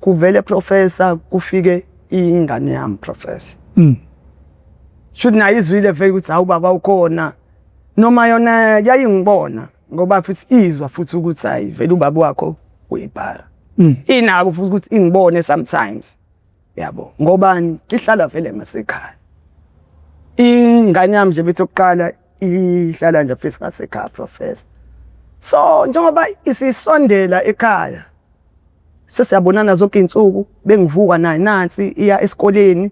kuvele professor kufike ingane yami professor. Should nayo izwile vele ukuthi hawu baba ukhona noma yona yayingibona ngoba futhi izwa futhi ukuthi hayi vele ubaba wakho uyibhala. Inako futhi ukuthi ingibone sometimes. Yabo ngobani ihlala vele emasekhaya. Ingane yami nje bethi ukuqala ihlala nje futhi ngasekhaya professor. So njengoba isisondela ekhaya sesiyabonana zonke insuku bengivuka naye nansi iya esikoleni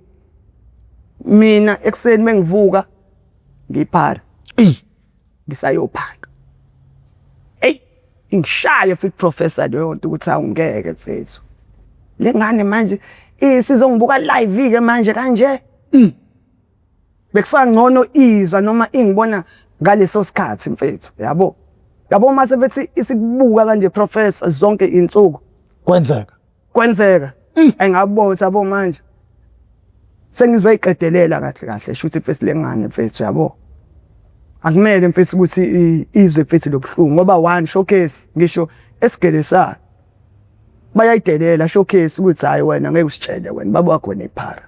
mina ekseni mengivuka ngiphala ngisayophanga ingishaye futhi professor leyo nto ukuthi awungeke mfethu lengane manje isizongibuka live ke manje kanje bekusangcono izwa noma ingibona ngaleso sikhathi mfethu yabo mase bethi isikubuka kanje professor zonke insuku kwenzeka engabona yabo manje sengizoyiqedelela kahle shuthi mfethu lengane mfethu yabo akumele mfethu ukuthi izwe mfethu lobuhlungu ngoba one showcase ngisho esigelesa bayayidelela showcase ukuthi hayi wena ngeke usitshele wena baba wakho nephara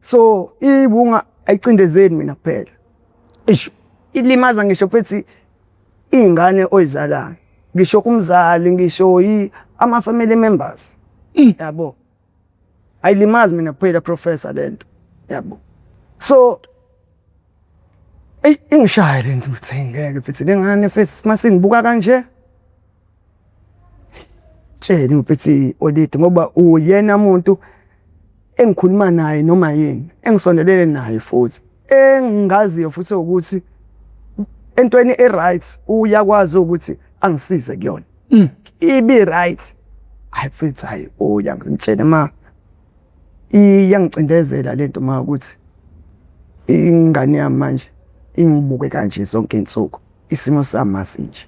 so ibunga ayicindezeni mina kuphela ilimaza ngisho mfethu ingane oyizalayo ngisho kumzali ngisho ama family members yabo ayilimazi mina kuphela professor lento yabo so ingishaya lento ukuthi ngeke mfethu lengane mfethu masingibuka kanje tshela mfethu Olidi ngoba uyena umuntu engikhuluma naye noma yini engisondelene naye futhi engaziyo futhi ukuthi entweni right uyakwazi ukuthi angisize kuyona ibi right I feel hayi uyangitshela ma iyangicindezela lento ma ukuthi ingane yami manje ingibuke kanje zonke insuku isimo sami masinje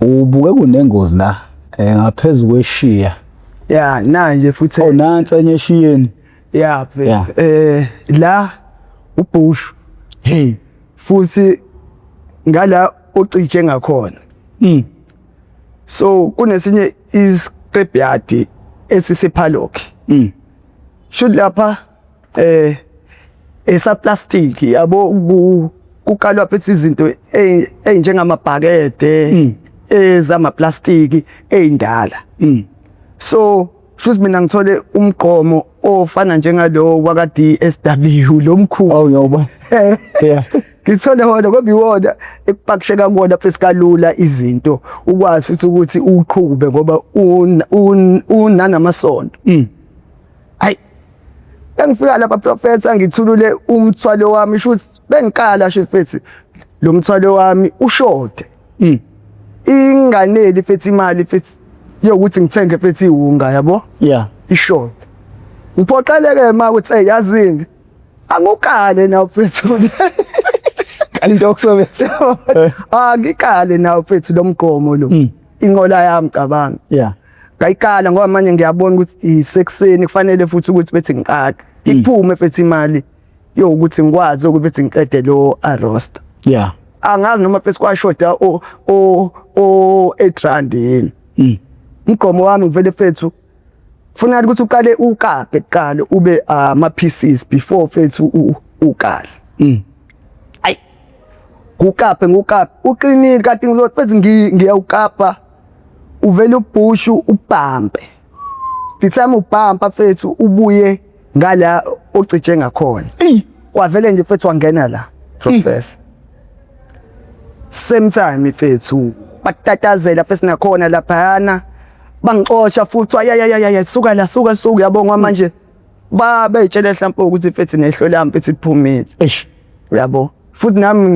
ubuke kunengozi la ngaphezulu kweshiya nanje futhi nansi enye eshiyeni la ubushu futhi ngala ocije ngakhona so kunesinye iscrapyard esisephalokhi should lapha esa plastic yabo kukalwa phethi izinto enjengamabhakede ezama plastic ezindala so shuthi mina ngithole umgqomo ofana njengalo waka DSW lomkhulu uyabona ngithole wona ngoba iwona ekupakisheka kuona phesikalula izinto ukwazi futhi ukuthi uqhube ngoba unanamasondo hayi engifika lapha professor ngithulule umthwalo wami shuthi bengikala shefethi lo mthwalo wami ushode inganeli fethi imali fethi yokuthi ngithenge fethi ihunga yabo ishode ngiphoqeleke ma ukuthi yazini angukale nawo fethi kanti okusebenza ngikale nawo fethi lomgqomo lo inqola yami cabanga ngayikala ngoba manje ngiyabona ukuthi isekuseni kufanele futhi ukuthi bethi ngiqaqe iphume fethi imali yokuthi ngikwazi ukuthi bethi ngiqede lo arrest angazi noma fethi kwashoda o 8 yini umgqomo wami ngivele fethu ufuna ukuthi uqale ukaphe kuqala ube ama pieces before fethu uqala ayi ngukaphe uqinile kanti ngizothi fethi ngiyawukapha uvele ubhushu ubhampe lithama ubhampa fethu ubuye ngala ocije ngakhona wavele nje fethu wangena la professor same time fethu batatazela fethu nakhona laphana bangixotsha futhi ayayayaya suka la suka yabonga manje bayitshela mhlawumbe ukuthi fethu nehlo lami fethu liphumile yabo futhi nami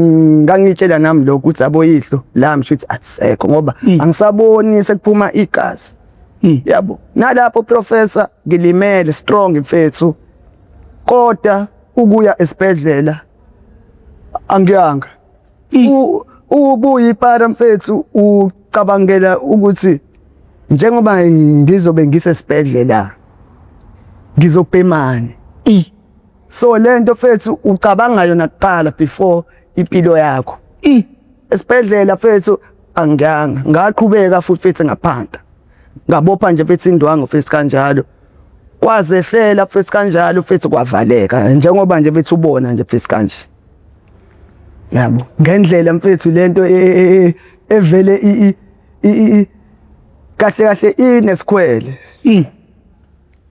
ngangitshela nami lokho ukuthi abo yihlo lami futhi atsekho ngoba angisaboni sekuphuma igazi yabo nalapho professor ngilimele strong mfethu kodwa ukuya esibhedlela angiyanga ubuyi para mfethu ucabangela ukuthi njengoba ngizobe ngisesibhedlela ngizobhemani. So lento mfethu ucabanga yona kuqala before impilo yakho. Esibhedlela mfethu angiyanga, ngaqhubeka futhi mfethu ngaphanda. Ngabopha nje mfethu indwangu mfethu kanjalo. Kwazehlela mfethu kanjalo mfethu kwavaleka njengoba nje mfethu ubona nje mfethu kanje. Yabo ngendlela mfethu lento evele kahle kahle inesikhwele.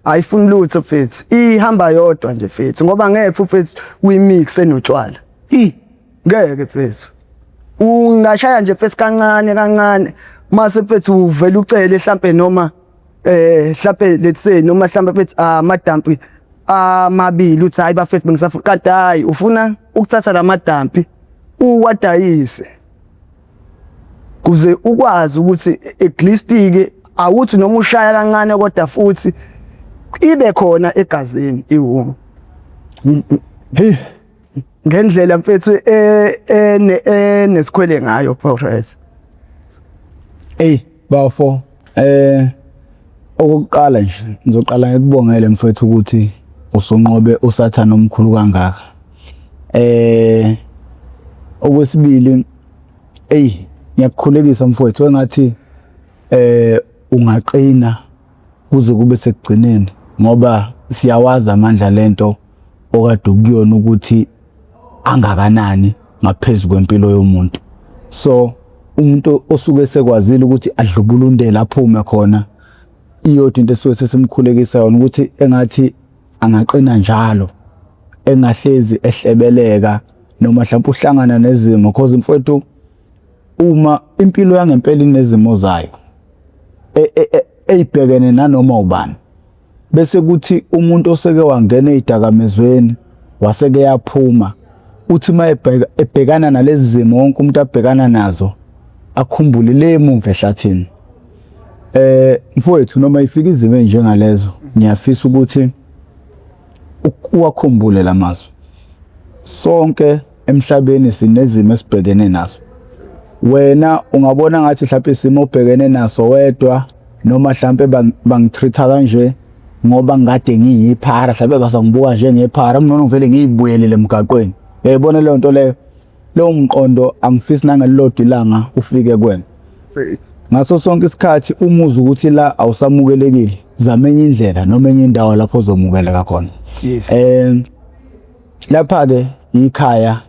Ayifuni lutho mfethu. Ihamba yodwa nje mfethu ngoba ngeke mfethu uyimix enotshwala. Ngeke mfethu. Ungashaya nje mfethu kancane mase mfethu uvela ucele mhlambe noma mhlambe let's say noma mhlambe mfethu amadampi amabili uthi hayi bafethu bengisafuna kanti hayi ufuna ukuthatha lamadampi uwadayise kuze ukwazi ukuthi at least ke awuthi noma ushaya kancane kodwa futhi ibe khona egazini iwunga. Ngendlela mfethu nesikhwele ngayo progress. Bafo okokuqala nje ngizoqala ngikubongele mfethu ukuthi usonqobe usathana omkhulu kangaka. Okwesibili ngiyakukhulekisa mfowethu engathi ungaqina kuze kube sekugcineni ngoba siyawazi amandla lento okade ukuyona ukuthi angakanani ngaphezulu kwempilo yomuntu. So umuntu osuke sekwazile ukuthi adlubulundela aphume khona iyodwa into esuke sesimkhulekisa yona ukuthi engathi angaqina njalo engahlezi ehlebeleka noma mhlawumbe uhlangana nezimo because mfowethu uma impilo yangempela inezimo zayo eyibhekene nanoma ubani bese kuthi umuntu oseke wangena ezidakamizweni waseke yaphuma uthi ebhekana nalezi zimo wonke umuntu abhekana nazo akhumbule le emumva ehlathini. Mfowethu noma ifika izimo njengalezo ngiyafisa ukuthi uwakhumbule lamazwi. Sonke emhlabeni sinezimo esibhekene nazo. Wena ungabona ngathi mhlawumbe isimo obhekene naso wedwa noma mhlawumbe bangitreata kanje ngoba ngade ngiyiphara mhlawumbe basangibuka nje ngephara ngcono ngivele ngiyibuyelele emgaqweni. Uyayibona le nto leyo. Lo mqondo angifisi nangelilodwa ilanga ufike kuwena. Ngaso sonke isikhathi umuzi ukuthi la awusamukelekile zama enye indlela noma enye indawo lapho ozomukeleka khona. Yes. Lapha ke ikhaya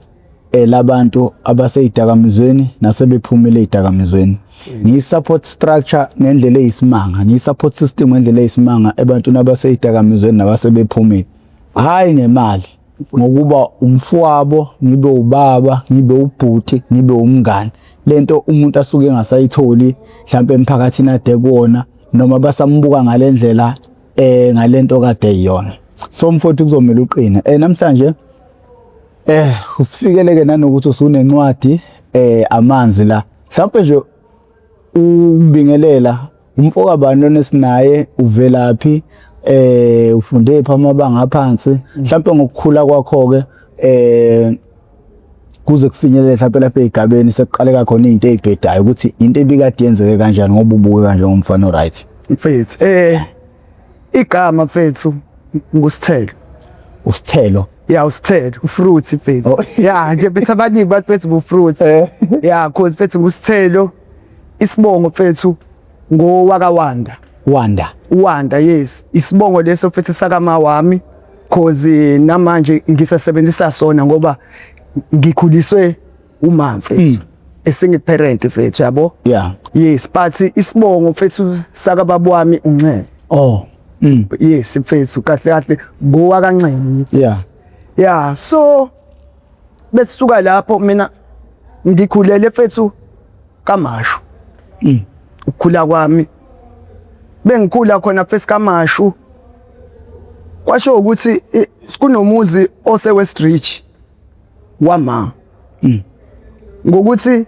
labantu abaseyidakamizweni nasebephumile ezidakamizweni. Ngi-support structure ngendlela eyisimanga, ngi-support system ngendlela eyisimanga ebantwini abaseyidakamizweni nabasebephumile. Hayi ngemali ngokuba umfowabo, ngibe ubaba, ngibe ubhuti, ngibe umngane. Lento umuntu asuke engasayitholi mhlawumbe emphakathini ade kuona noma basambuka ngalendlela ngalento kade iyona. So mfowethu kuzomela uqina. Namhlanje usifikeleke nanokuthi usunencwadi amanzi la. Mhlawumbe nje ubingelela umfoka bani lona esinaye uvelaphi ufunde pha amabanga aphansi mhlawumbe ngokukhula kwakho ke kuze kufinyelele mhlawumbe lapha egabeni sekuqaleka khona izinto ezibhedayo ukuthi into ebikade yenzeke kanjani ngoba ubuke kanje ngomfana right. Mfethu igama mfethu ngusithelo. Usithelo. Yeah, usithelo, ufruit mfethu. Yeah, nje bese abaningi bathi mfethu ngufruit. Yeah, cause mfethu ngusithelo. Isibongo mfethu ngowakaWanda. Wanda, yes. Isibongo leso mfethu sakama wami cause namanje ngisasebenzisa sona ngoba ngikhuliswe uma mfethu. Esingiparent mfethu yabo. Yeah. Yes, but isibongo mfethu sakababa wami uNcele. Yes mfethu kahle ngowakaNcele. Yeah, so besisuka lapho mina ngikhulele mfethu kaMashu. Ukukhula kwami bengikhula khona mfethu kaMashu kwasho ukuthi kunomuzi ose Westridge wama ngokuthi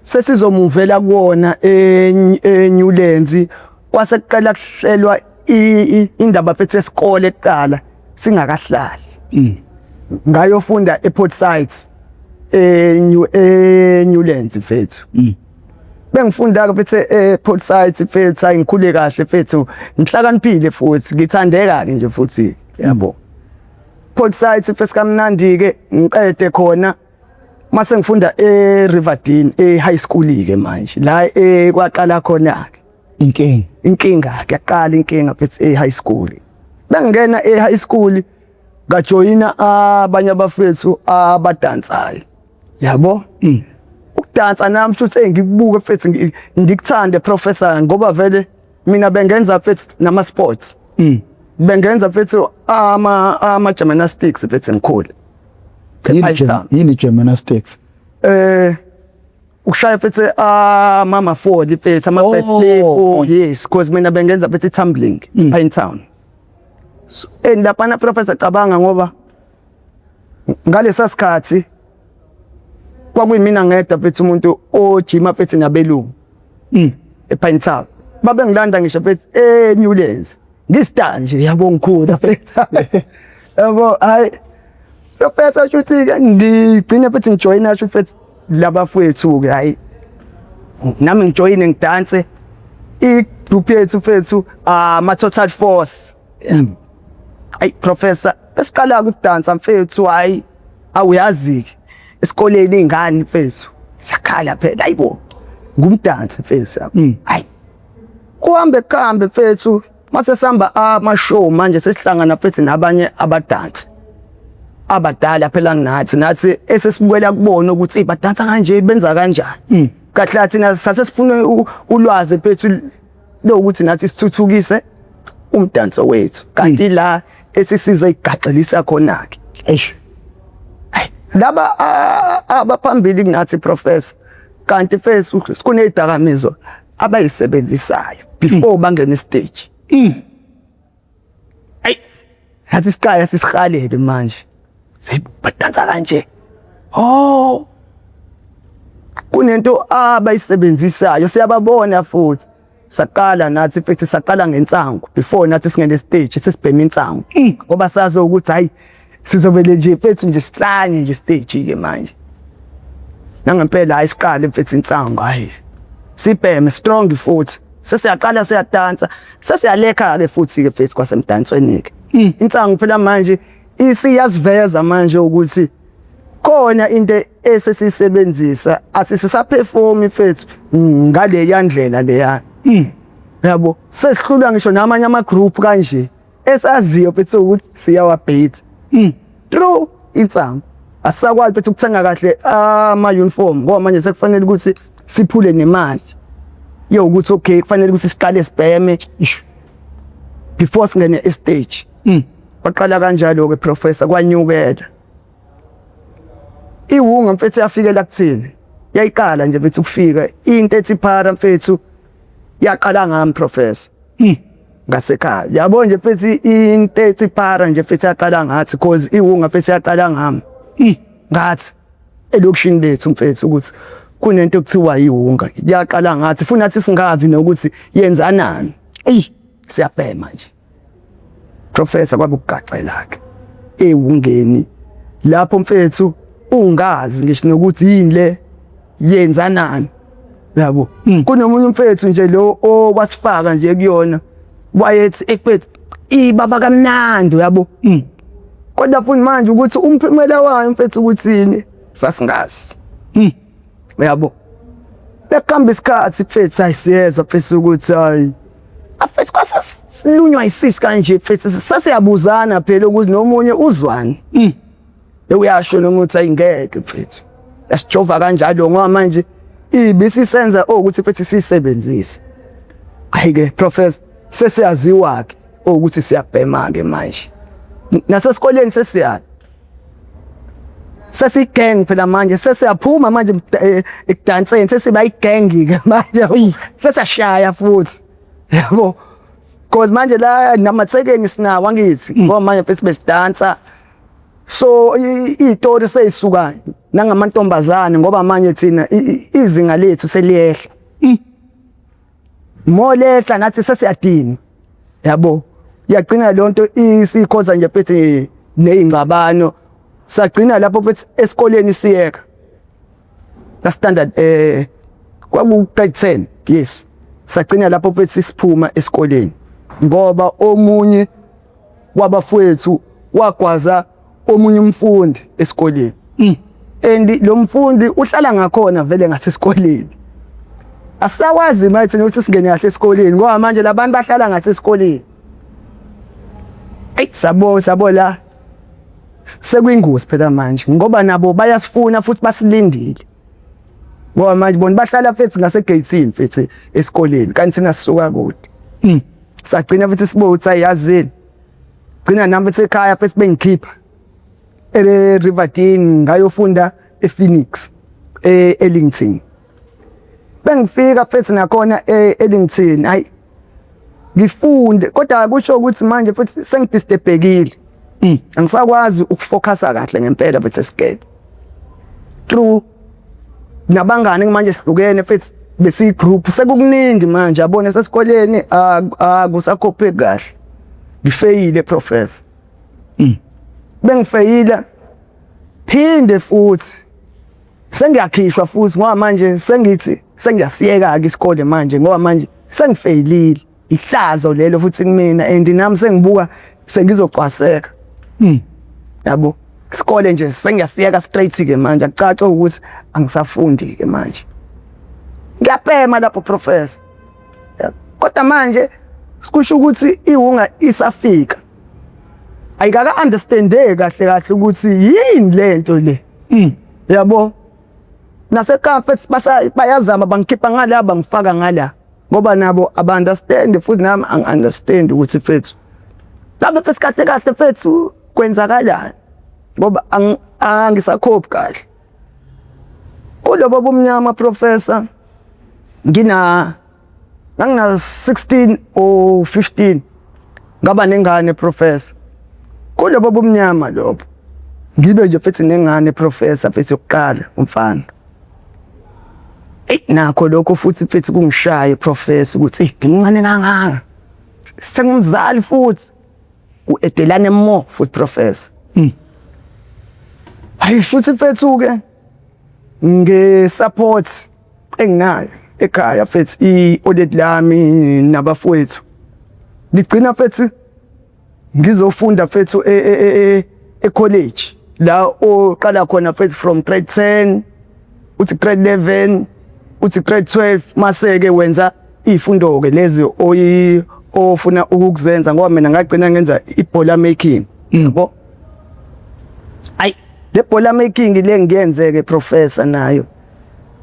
sesizomuvela kuona eNewlands kwase kuqala kuhlelwa indaba mfethu esikole eqala singakahlali ngayofunda ePort Sites eNewlands mfethu. bengifunda ke mfethu Port Site mfethu ngikhule kahle mfethu ngihlakaniphile futhi ngithandeka ke nje futhi yabo. Port Site mfethu kamnandi ke ngiqede khona mase ngifunda Riverdene high school ke manje la kwaqala khona ke inkinga ke yaqala inkinga mfethu high school. Bengena high school ngajoyina abanye abafethu abadansayo yabo. Ukudansa nami futhi engikubuke mfethu ngikuthande professor ngoba vele mina bengenza mfethu nama sports. Bengenza mfethu ama gymnastics mfethu ngikhule. Yini gymnastics? Ushaya mfethu mama Ford mfethu ama backflip yes because mina bengenza mfethu tumbling Pinetown. So lapha na professor cabanga ngoba ngalesa sikhathi kwakuyimina ngedwa mfethu umuntu ojima mfethu nabelungu ePinetown. Babe ngilanda ngisho mfethu Newlands ngistar nje yabo ngikhula mfethu. Yabo hayi professor shuthi ngigcina mfethu ngijoyina mfethu labafethu ke hayi nami ngijoyine ngidance igroup yethu mfethu ama Total Force. Ay professor besiqala ukudansa mfethu hayi awuyazi esikoleni ingane mfethu sakhala phela hayibo ngumdansi mfethu hayi kuhambe mfethu mase sihamba ama show manje sesihlangana mfethu nabanye abadansi abadala phela nathi esesibukela kubona ukuthi badansa kanje benza kanjani kahle thina sase sifuna ulwazi mfethu lokuthi nathi sithuthukise umdanso wethu kanti la esisiza igaxelisa khona ke laba abaphambili kunathi professor kanti first kunezidakamizo abayisebenzisayo before bangena stage hathi sikaya sisihalele manje badansa kanje kunento abayisebenzisayo siyababona futhi saqala nathi futhi saqala ngensango before nathi singene stage sesibhema insango ngoba sazi ukuthi hayi sizovele nje mfethu nje sihlanye nje stage ke manje nangempela hayi siqale mfethu insango hayi sibheme strong futhi sesiyaqala siyadansa sesiyalekha ke futhi ke mfethu kwasemdansweni ke insango phela manje isiyaziveza manje ukuthi khona into esesisebenzisa athi sisaperform mfethu ngale yandlela leya yabo sesihlula ngisho namanye ama group kanje esaziyo mfethu ukuthi siyawabheat true insango asakwazi mfethu ukuthenga kahle ama uniform ngoba manje sekufanele ukuthi siphule nemali yokuthi okay kufanele ukuthi siqale sibheme before singene stage waqala kanjalo ke professor kwanyukela iwunga mfethu yafikela kuthini yayiqala nje mfethu ukufika into ethi phara mfethu yaqala ngami professor ngasekhaya yabo nje mfethu into ethi phara nje mfethu yaqala ngathi because iwunga mfethu yaqala ngami ngathi elokishini lethu mfethu ukuthi kunento ekuthiwa iwunga yaqala ngathi funa nathi singazi nokuthi yenzanani siyabhema nje professor kwabugaxela ke ewungeni lapho mfethu ungazi ngisho nokuthi yini le yenzanani yabo kunomunye mfethu nje lo owasifaka nje kuyona wayethi mfethu ibaba kamnandi yabo kodwa futhi manje ukuthi umphumela wayo mfethu ukuthini sasingazi yabo bekhamba isikhathi mfethu ayisiyezwa mfethu ukuthi hayi afethu kwasasilunywa isisi kanje mfethu sasiyabuzana phela ukuthi nomunye uzwani uyasho noma uthi ayingeke mfethu yasijova kanjalo ngoba manje ibisisenza ukuthi mfethu sisebenzise ayike professor sesiyaziwa ke ukuthi siyabhema ke manje nasesikoleni sesiyazi sesigang phela manje sesiyaphuma manje ekudanseni sesiba igangi ke manje sesashaya futhi yabo because manje la namathekeni sinawo angithi ngoba manje mfethu besidansa so izitori seyisuka nangamantombazane ngoba manje thina izinga lethu seliyehla molehla nathi sesiyadina yabo yagcina lonto isikhoza nje phethe nezingxabano sagcina lapho phethe esikoleni siyeka la standard kwaku grade 10 yes sagcina lapho mfethu siphuma esikoleni ngoba omunye wabafowethu wagwaza omunye umfundi esikoleni and lo mfundi uhlala ngakhona vele ngasesikoleni asakwazi manje ukuthi singene kahle esikoleni ngoba manje labantu bahlala ngasesikoleni sabo la sekuyingozi phela manje ngoba nabo bayasifuna futhi basilindile ngoba manje bona bahlala mfethu ngasegate mfethu esikoleni kanti thina sisuka kude sagcina futhi sibothi ayazini gcina nami mfethu ekhaya mfethu bengikhipha Riverdene ngayofunda ePhoenix eLington bengifika mfethu nakhona eLington hayi ngifunde kodwa kusho ukuthi manje futhi sengidisturbekile angisakwazi ukufocusa kahle ngempela mfethu esigebe true nabangani manje sihlukene mfethu besi group sekukuningi manje yabona sesikoleni akusakhophe kahle ngifeyile professor bengifeyila phinde futhi sengiyakhishwa futhi ngoba manje sengithi sengiyasiyeka ke isikole manje ngoba manje sengifeyilile ihlazo lelo futhi kumina and nami sengibuka sengizocwaseka yabo isikole nje sengiyasiyeka straight ke manje akucace ukuthi angisafundi ke manje ngiyapema lapho professor kodwa manje sikusho ukuthi iwunga isafika ayikaka understande kahle ukuthi yini lento le yabo nasekhaya bayazama bangikhipha ngala bangifaka ngala ngoba nabo aba-understand futhi nami angi-understand ukuthi fethu lapho fesikade kahle fethu kwenzakalani ngoba angisakhophi kahle kulobo bumnyama professor ngina 16 or 15 ngaba nengane professor kulobo bumnyama lobo ngibe nje fethu nengane professor fethu yokuqala umfana nakho lokho futhi fethu kungishaye professor ukuthi ngimncane kangaka sengumzali futhi uedelane more futhi professor hayi futhi fethu ke nge-support enginayo ekhaya fethu i-audit lami nabafowethu ligcina fethu ngizofunda fethu e-college la oqala khona fethu from grade 10 uthi grade 11 uthi grade 12 maseke wenza izifundo ke lezi ofuna ukukuzenza ngoba mina ngagcina ngenza ibhola making yabo ay le bhola making le ngiyenzeke professor nayo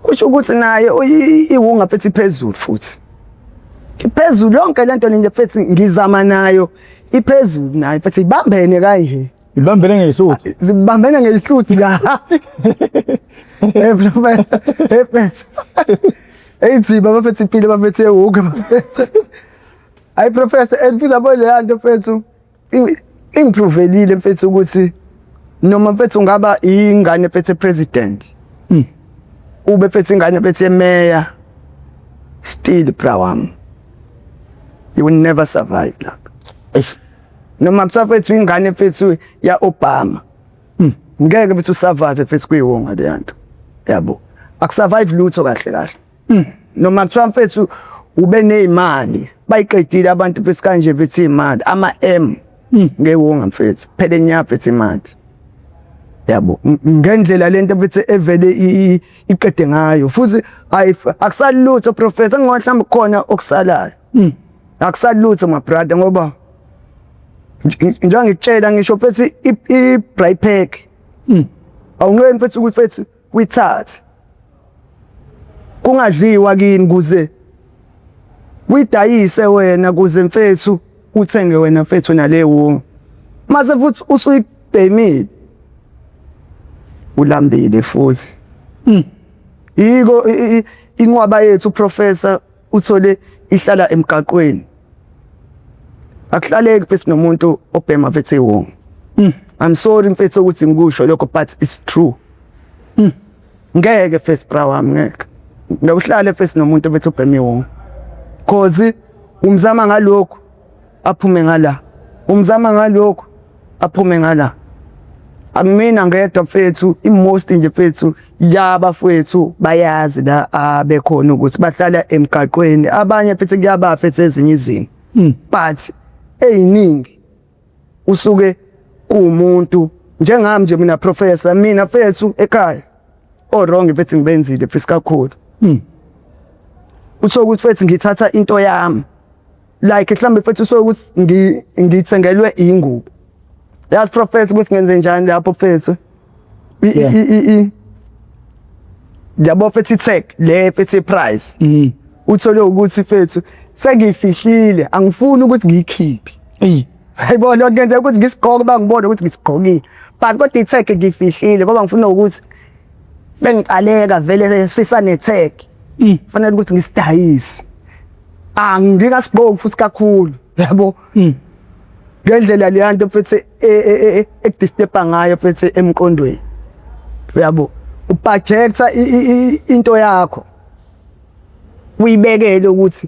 kusho ukuthi nayo iwunga fethu iphezulu futhi iphezulu yonke lento nje fethu ngizama nayo iphezulu nayo fethu ibambene kanje ibambene ngesuthu zibambene ngelihluthi la professor fethu eyithi baba fethu iphile bafethu ewuke ay professor eliphuza bona lento fethu improvelile mfethu ukuthi noma mfethu ngaba ingane fethu president ube fethu ingane fethu mayor still prawam you will never survive like noma mfethu ingane fethu ya Obama ngeke fethu survive fethu kuyiwonga le yanto yabo akusurvive lutho kahle kahle noma mfethu ube nezimali bayiqedile abantu fethu kanje fethu imali ama-M ngewonga mfethu phela nya fethu imali yabo ngendlela lento fethu evele iqede ngayo futhi akusalutho professor ngihlambe khona okusalayo akusalutho my brother ngoba njengoba ngikutshela ngisho fethu i-braai pack awungeni fethu ukuthi fethu uyithathe kungadliwa kini kuze uyidayise wena kuze mfethu uthenge wena mfethu nalewo mase futhi usuyibhemile ulambile futhi yiko inqwaba yethu professor uthole ihlala emgaqweni akuhlaleki fethu nomuntu obhema fethu ewonga I'm sorry mfethu ukuthi ngikusho lokho but it's true ngeke fethu brawami ngeke ngawuhlale fethu nomuntu fethu obhema ewonga cause umzama ngalokho aphume ngala umzama ngalokho aphume ngala Amina ngedwa mfethu imost nje mfethu yabafowethu bayazi la abekhona ukuthi bahlala emgaqweni abanye futhi kuyabafethe ezinye izimo but eyiningi usuke kuumuntu njengami nje mina professor mina mfethu ekhaya wrong mfethu ngibenzile futhi kakhulu utho ukuthi mfethu ngithatha into yami like mhlambe mfethu so ukuthi ngithengelwe ingubo yazi professor ukuthi ngenze njani lapho mfethu yabo mfethu tech le mfethu price uthole ukuthi mfethu sengifihlile angifuni ukuthi ngiyikhiphe hayibona lokho ngenza ukuthi ngisigqoke bangibona ukuthi ngisigqokile but kodwa itech ngifihlile ngoba ngifuna ukuthi bengiqaleka vele sisane tech fanele ukuthi ngisidayise angikasigqoki futhi kakhulu yabo ngendlela leyanto mfethu ekudisturba ngayo mfethu emqondweni yabo ubudgeta into yakho uyibekele ukuthi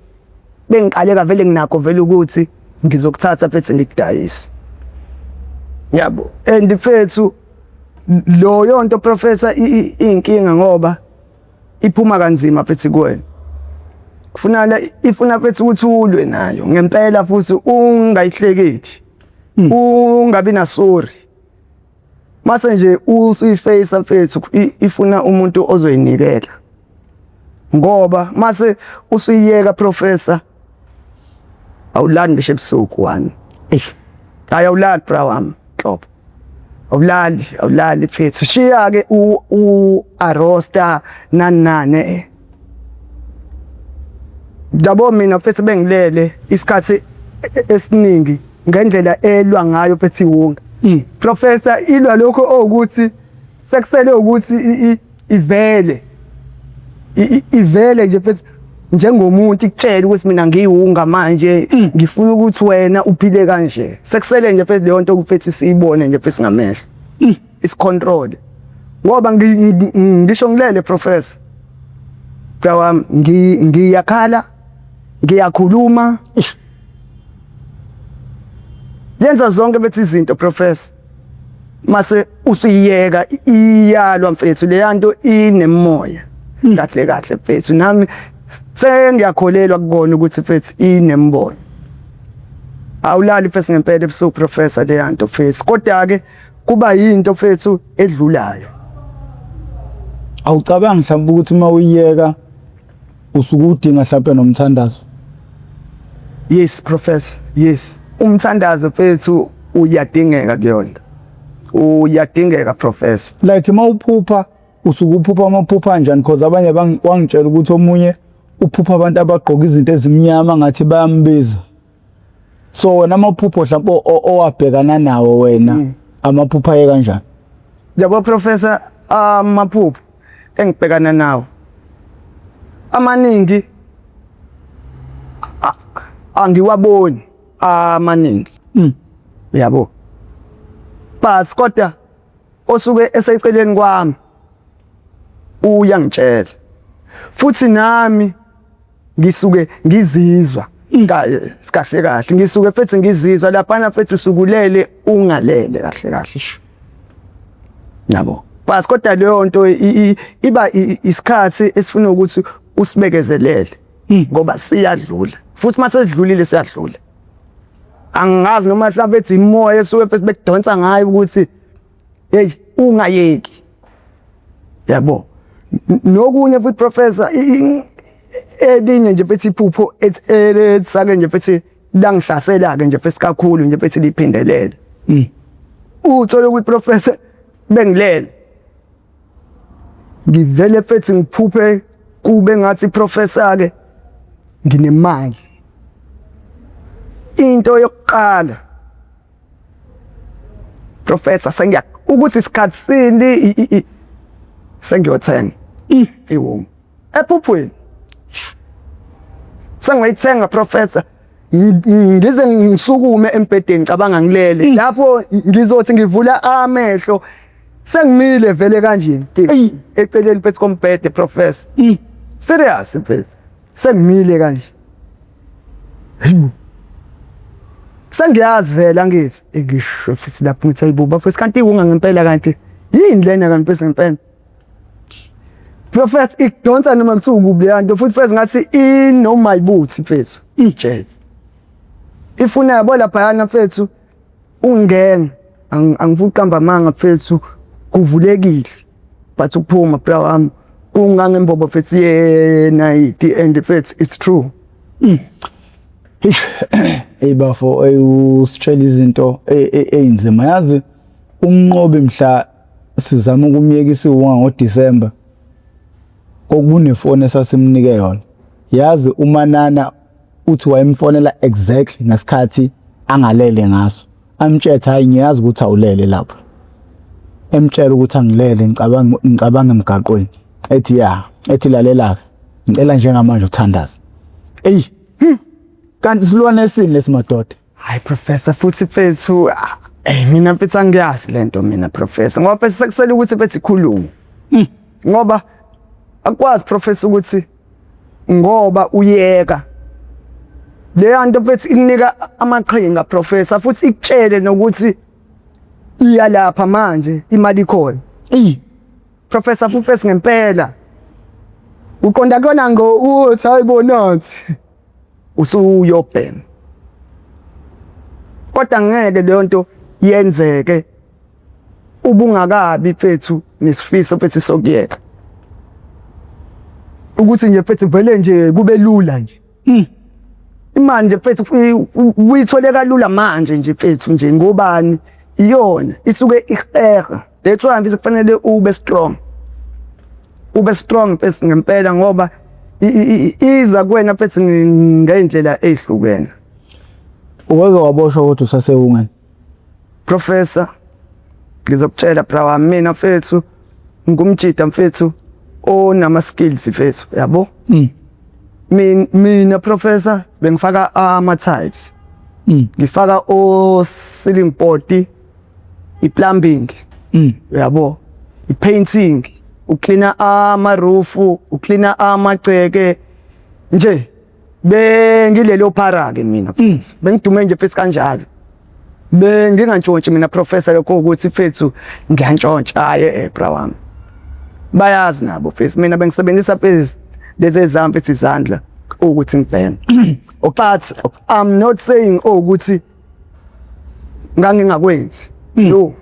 bengiqaleka vele nginakho vele ukuthi ngizokuthatha mfethu ngikudayise yabo and mfethu lo yonto professor inkinga ngoba iphuma kanzima mfethu kuwena ifuna mfethu ukuthi ulwe nayo ngempela futhi ungayihlekethi ungabi na sorry mase nje usiface mfethu ifuna umuntu ozoyinikela ngoba mase usuyiyeka professor awulandi ngisho ebusuku wani ayawulali bra wami Xhobo awulali mfethu shiya ke arosta nanane Dabo mina mfethu bengilele isikhathi esiningi ngendlela elwa ngayo mfethu iwonga professor ilwa lokho ukuthi sekusele ukuthi ivele nje mfethu njengomuntu ikutshela ukuthi mina ngiyiwunga manje ngifuna ukuthi wena uphile kanje sekusele nje mfethu leyo nto mfethu siyibone nje mfethu ngamehlo is control ngoba ngisho ngilele professor bawami ngiyakhala ngiyakhuluma yenza zonke bethi izinto professor mase usuyiyeka iyalwa mfethu leyanto inemoya kahle mfethu nami sengiyakholelwa kukona ukuthi mfethu inembono awulali mfethu ngempela ebusuku professor leyanto mfethu kodwa ke kuba yinto mfethu edlulayo awucabangi mhlawumbe ukuthi uma uyiyeka usuke udinga mhlawumbe nomthandazo yes professor yes umthandazo mfethu uyadingeka kuyona uyadingeka professor like uma uphupha usuke uphupha amaphupha kanjani because abanye wangitshela ukuthi omunye uphupha abantu abagqoka izinto ezimnyama ngathi bayambiza so wena amaphupho mhlawumbe owabhekana nawo wena amaphupha ye kanjani yabo professor amaphupho engibhekana nawo amaningi angiwaboni amaningi yabo but kodwa osuke eseceleni kwami uyangitshela futhi nami ngisuke ngizizwa kahle ngisuke futhi ngizizwa lapha futhi usukulele ungalele kahle yabo but kodwa leyo nto iba isikhathi esifuna ukuthi usibekezelele ngoba siyadlula futhi mase sidlulile siyadlula angazi noma mhlawumbe ethi imoya esuke futhi bekudonsa ngayo ukuthi hey ungayeki yabo nokunye futhi professor elinye nje futhi iphupho sake nje futhi langihlasela ke nje futhi kakhulu nje futhi liphindelele uthola ukuthi professor bengilele ngivele futhi ngiphuphe kube ngathi professor ke nginemali into yokuqala professor sengiya ukuthi isikhathi sini sengiyothenga iwonga ephuphweni sengiyithenga professor ngize ngisukume empedeni cabanga ngilele lapho ngizothi ngivula amehlo sengimile vele kanje eceleni phezu kombhede professor serious mfethu sengimile kanje sengiyazi vela ngithi ngisho futhi lapho ngithi ayibuba futhi kanti ungangempela kanti yini lena kanti bese ngempela Professor ikudonsa noma kuthiwa ukubi leyanto futhi first ngathi inoma ibuthi mfethu jazz ifuna yabo lapha yana mfethu ungena angifuna uqamba amanga mfethu kuvulekile but ukuphuma bra wami kungangembobo mfethu yena the end mfethu it's true Bafo usitshela izinto einzima yazi umnqobi mhla sizama ukumyekisa ngoDisemba kokubunefone esasimnike yona yazi uManana uthi wayemfonela exactly ngesikhathi angalele ngaso amtshela hayi ngiyazi ukuthi awulele lapho emtshela ukuthi angilele ngicabanga emgaqweni ethi lalela ngicela njengamanje uthandaza kanti silwane esini lesimadoda hayi professor futhi mfethu mina mfethu angiyazi lento mina professor ngoba phela sekusele ukuthi bethi khuluma ngoba akwazi professor ukuthi ngoba uyeka le nto mfethu ikunika amaqhinga professor futhi ikutshele nokuthi iya lapha manje imali ikhona professor futhi ngempela uqonda kona uthi hayibonathi usuyobhema kodwa ngeke leyo nto yenzeke ubungakabi mfethu nesifiso mfethu sokuyeka ukuthi nje mfethu vele nje kube lula nje imali nje mfethu uyithole kalula manje nje mfethu nje ngobani iyona isuke iheha that's why mfethu kufanele ube strong mfethu ngempela ngoba iza kuwena mfethu ngendlela ezihlukene uweke waboshwa ukuthi usasewungani professor ngizokutshela bra wami mina mfethu ngumjida mfethu onama skills mfethu yabo mina professor bengifaka ama tiles ngifaka o ceiling board i-plumbing yabo i-painting ucleana ama roof ucleana amagceke nje bengilelo phara ke mina mfethu bengidume nje mfethu kanjalo bengingantshontshi mina professor lokho ukuthi mfethu ngiyantshontsha hayi bra wami bayazi nabo mfethu mina bengisebenzisa pheze lezi ezampi izandla ukuthi ngibheme but I'm not saying ukuthi ngangingakwenzi no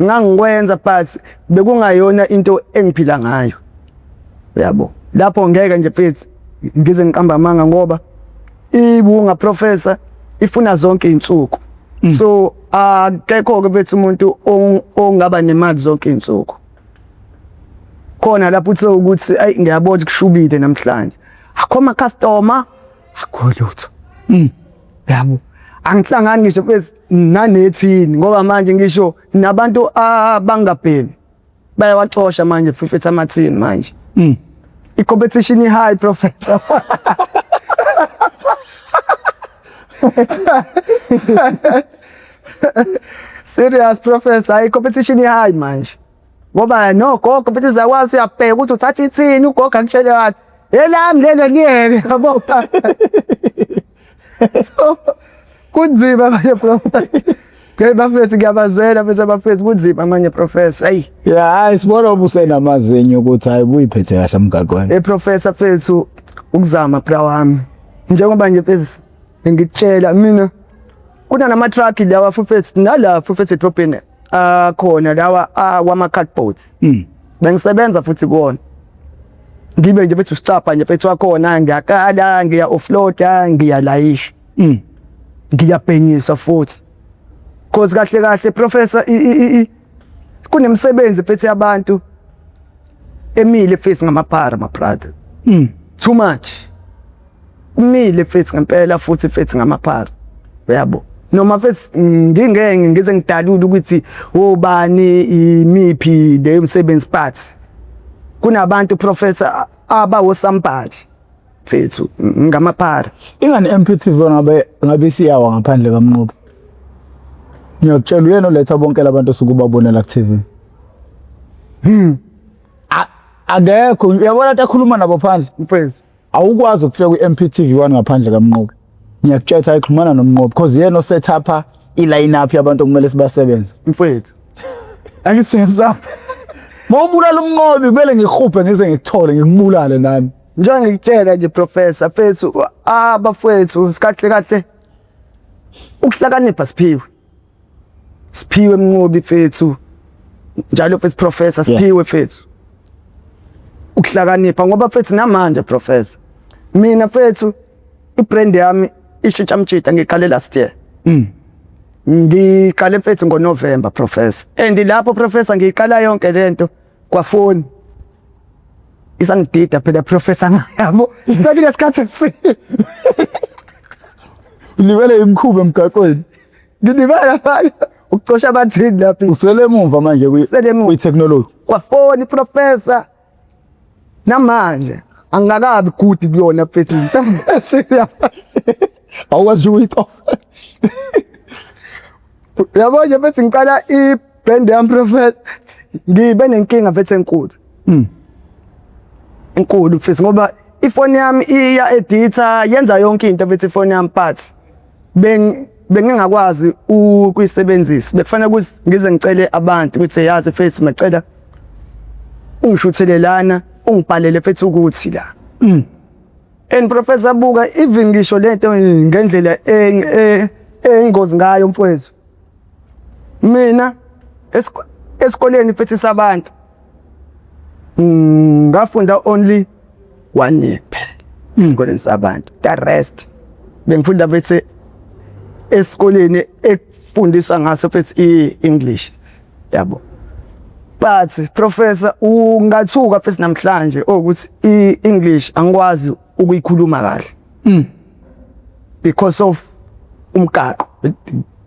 ngangikwenza but bekungayona into engiphila ngayo yabo lapho ngeke nje mfethu ngize ngiqamba amanga ngoba ibunga professor ifuna zonke izinsuku so akekho ke mfethu umuntu ongaba nemali zonke izinsuku khona lapho uthe ukuthi ayi ngiyabona kushubile namhlanje akhoma customer akholutho yabo angihlangani ngisho mfethu nanethini ngoba manje ngisho nabantu abangabhemi bayawacosha manje mfethu amathini manje i-competition high professor serious professor i-competition high manje ngoba no gogo competition zakwazi uyabheka ukuthi uthatha ithini ugogo akutshele wathi elami lelo liyeke yabo kunzima manje professor bafethu ngiyabazela bese bafethu kunzima manje professor hayi sibona ubusena amazinyo ukuthi hayi buyiphethe kahle emgaqweni professor fethu ukuzama bra wami njengoba nje pheze ngikutshela mina kuna nama truck lawa fethu nala fethu edrobheni khona lawa kwama cardboards bengisebenza futhi kuona ngibe nje fethu stapa nje fethu wakhona ngiyakala ngiya offloada ngiyalayisha ngiyabhenyisa futhi cause kahle professor kunemsebenzi fethu yabantu emile fethu ngamaphara my brother too much umile fethu ngempela futhi fethu ngamaphara yabo noma fethu ngingeke ngize ngidalula ukuthi obani imiphi le umsebenzi part kunabantu professor abawo somebody fethu ngamaphara ingane MPTV ngabe siyawa ngaphandle kaMnqobi ngiyakutshela uyena oletha bonke labantu sukubabonela ku TV akekho uyabona ukuthi akhuluma nabo phandle mfethu awukwazi ukufika ku MPTV1 ngaphandle kaMnqobi ngiyakutshela ayikhulumana nomnqobi because yena oset up i-line up yabantu okumele sibasebenze mfethu angisenza mawubulala umnqobi kumele ngihuphe ngize ngikuthole ngikubulale nami njengoba ngikutshela nje professor fethu abafethu sikahle kahle ukuhlakanipha siphiwe mnqobi fethu njalo fethu professor siphiwe fethu ukuhlakanipha ngoba fethu namanje professor mina fethu ibrand yami ishintsha mtshita ngiqale last year ngiqale fethu ngoNovember professor and lapho professor ngiqala yonke lento kwafoni isangidida phela professor ngiyabo ngifike lesikhathi ulibele imkhuba emgaqweni ngidibala phela ukucosha abathini lapha usele emuva manje kwi-technology kwafoni professor namanje angakabi good kuyona fethu awukwazi ukuyitofa yabo nje fethu ngiqala i-brand yami professor ngibe nenkinga fethu enkulu enkulu fethu ngoba ifoni yami iya editor yenza yonke into fethu ifoni yami but bengingakwazi ukuyisebenzisa bekufanele ukuthi ngize ngicele abantu ukuthi yazi fethu macela ungishuthelelana ungibhalele fethu ukuthi la and professor buka even ngisho lento ngendlela engozi ngayo mfowethu mina esikoleni fethu sabantu ngafunda only 1 year esikoleni sabantu the rest bengifunda fethu esikoleni ekufundiswa ngaso fethu i-English yabo but professor ungathuka fethu namhlanje ukuthi i-English angikwazi ukuyikhuluma kahle because of umgaqo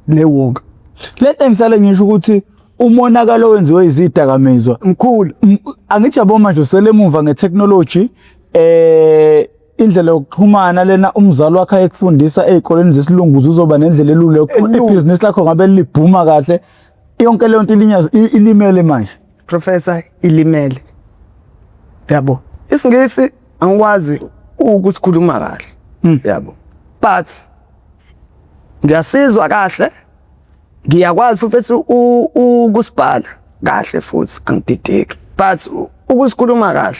newonga lento ngisale ngisho ukuthi umonakalo owenziwe izidakamizwa mkhulu angithi yabo manje usele emuva ngetechnology indlela yokuxhumana lena umzali wakhe ayekufundisa ezikoleni zesilungu uzoba nendlela elula yokuxhumana ibusiness lakho ngabe libhuma kahle yonke le nto ilimele manje professor ilimele yabo isingisi angikwazi ukusikhuluma kahle yabo but ngiyasizwa kahle ngiyakwazi futhi ukusibhala kahle futhi angidideki but ukusikhuluma kahle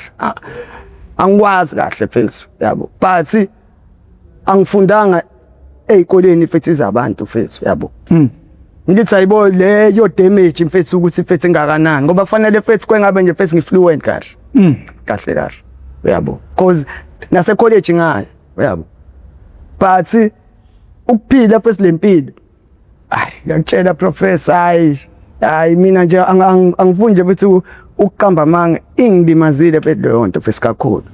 angikwazi kahle futhi yabo but angifundanga ezikoleni futhi zabantu futhi yabo ngithi ayibo leyo damage mfethu ukuthi mfethu engakanani ngoba kufanele mfethu kwengabe nje mfethu ngifluent kahle kahle yabo because nase college ngayo yabo but ukuphila mfethu lempilo ngiyakutshela professor hayi mina nje angifuni nje mfethu ukuqamba manga ingilimazile mfethu leyo nto mfethu kakhulu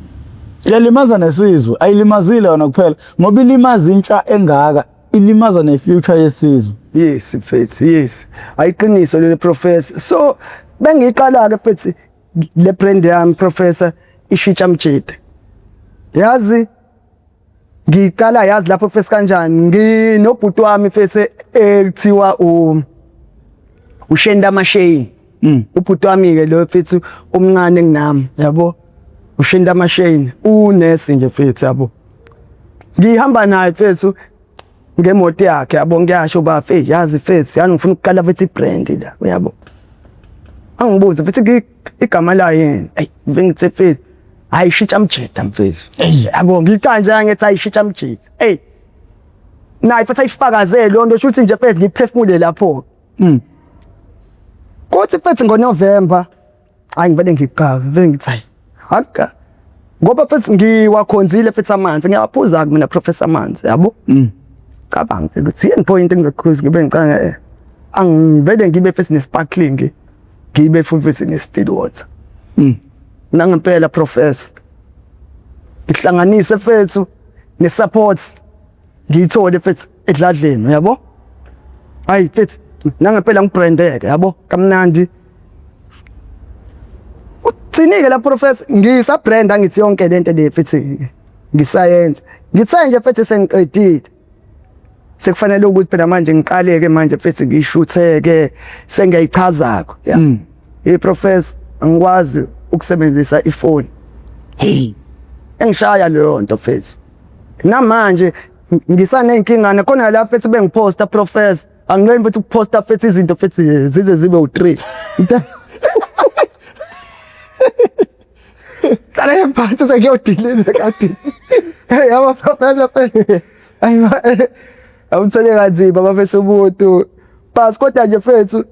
yalimaza nesizwe ayilimazile yona kuphela ngoba ilimaza intsha engaka ilimaza nefuture yesizwe yes mfethu yes ayiqiniso le professor so bengiqala ke mfethu le brand yami professor ishintsha mtshede yazi ngiqala yazi lapho mfethu kanjani nginobhuti wami mfethu ekuthiwa uShenda Mashane ubhuti wami ke lo mfethu omncane kunami yabo uShenda Mashane unesi nje mfethu yabo ngihamba naye mfethu ngemoto yakhe yabo ngiyasho ba mfethu yazi mfethu yani ngifuna ukuqala mfethu ibrand la uyabo angibuza mfethu igama la yini ngithe mfethu ayishintsha mjeda mfethu yabo ngikanje ngithi ayishintsha mjeda nayi futhi ayifakazele lonto shuthi nje mfethu ngiphefumule lapho kuthi mfethu ngoNovember ngivele ngiqhawe vele ngithi hakka ngoba mfethu ngiwakhonzile mfethu amanzi ngiyaphuza mina professor amanzi yabo cabanga ukuthi yini point engizokhuza ngibe ngicanga angivele ngibe mfethu nesparkling ngibe futhi nestill water nangempela professor ngihlanganise mfethu nesupport ngiyithole mfethu edladleni uyabo hayi mfethu nangempela ngibrandeke yabo kamnandi utsinike la professor ngisa brand angithi yonke lento le mfethu ngisayenza ngithe nje mfethu sengiqedile sekufanele ukuthi phela manje ngiqaleke manje mfethu ngishutheke sengiyayichazako ya professor angikwazi ukusebenzisa ifoni engishaya leyo nto mfethu namanje ngisaney'nkingana khona lapho ethi bengiposta professor angileni futhi ukuposta futhi izinto futhi zize zibe u3 Kare mphathi sekuyodiliza kade hey ama professor awuthole kanzima bafethu umuntu bas kodwa nje fethu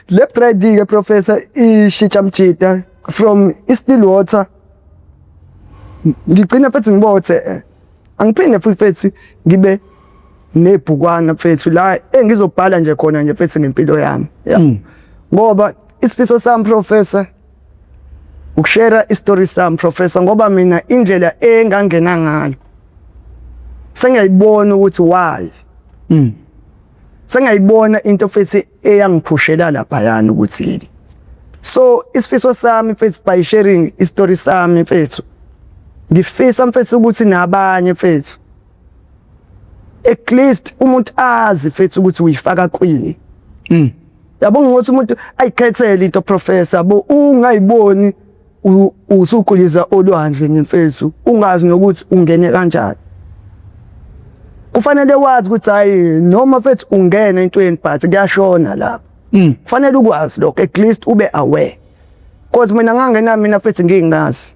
le bread ke professor ishintsha mjida from Stillwater ngigcina futhi ngibothe angiphinde futhi fethi ngibe nebhukwana fethu la engizobhala nje khona nje fethi ngempilo yami ngoba isifiso sami professor ukushare istory sami professor ngoba mina indlela engangena ngayo sengiyayibona ukuthi why sengiyayibona into fethi eyangiphushela lapha yana ukuthi yini so isifiso sami fethi by sharing istory sami fethu ngifisa mfethu ukuthi nabanye fethu at least umuntu azi fethu ukuthi uyifaka kwini yabo ngokuthi umuntu ayikhethele into professor bo ungayiboni usukuliza olwandle ngimfethu ungazi nokuthi ungene kanjani kufanele wazi ukuthi hayi noma fethu ungena entweni but kuyashona lapha kufanele ukwazi lokho at least ube aware because mina ngangena mina fethu ngingazi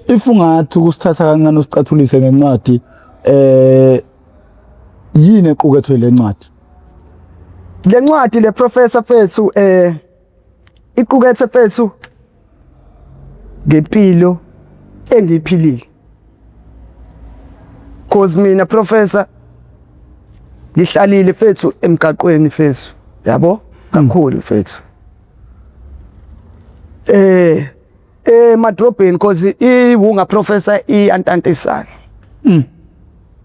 if ungathi ukusithatha kancane usicathulise ngencwadi yini equkethwe le ncwadi le professor fethu iqukethe fethu ngempilo engiphilile cause mina professor ngihlalile fethu emgaqweni fethu yabo kakhulu fethu emadrobheni cause iwunga professor iyantantisana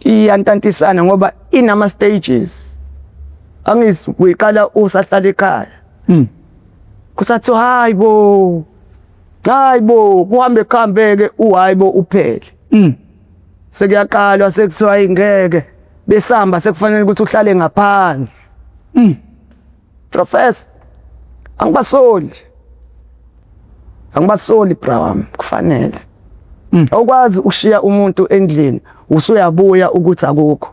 iyantantisana ngoba inama stages angizi uyiqala usahlala ekhaya kusathi hayibo kuhambe khambeke uhayibo uphele sekuyaqalwa sekuthiwa ingeke besamba sekufanele ukuthi uhlale ngaphandle professor angibasoli bram kufanele awukwazi ukushiya umuntu endlini usuyabuya ukuthi akukho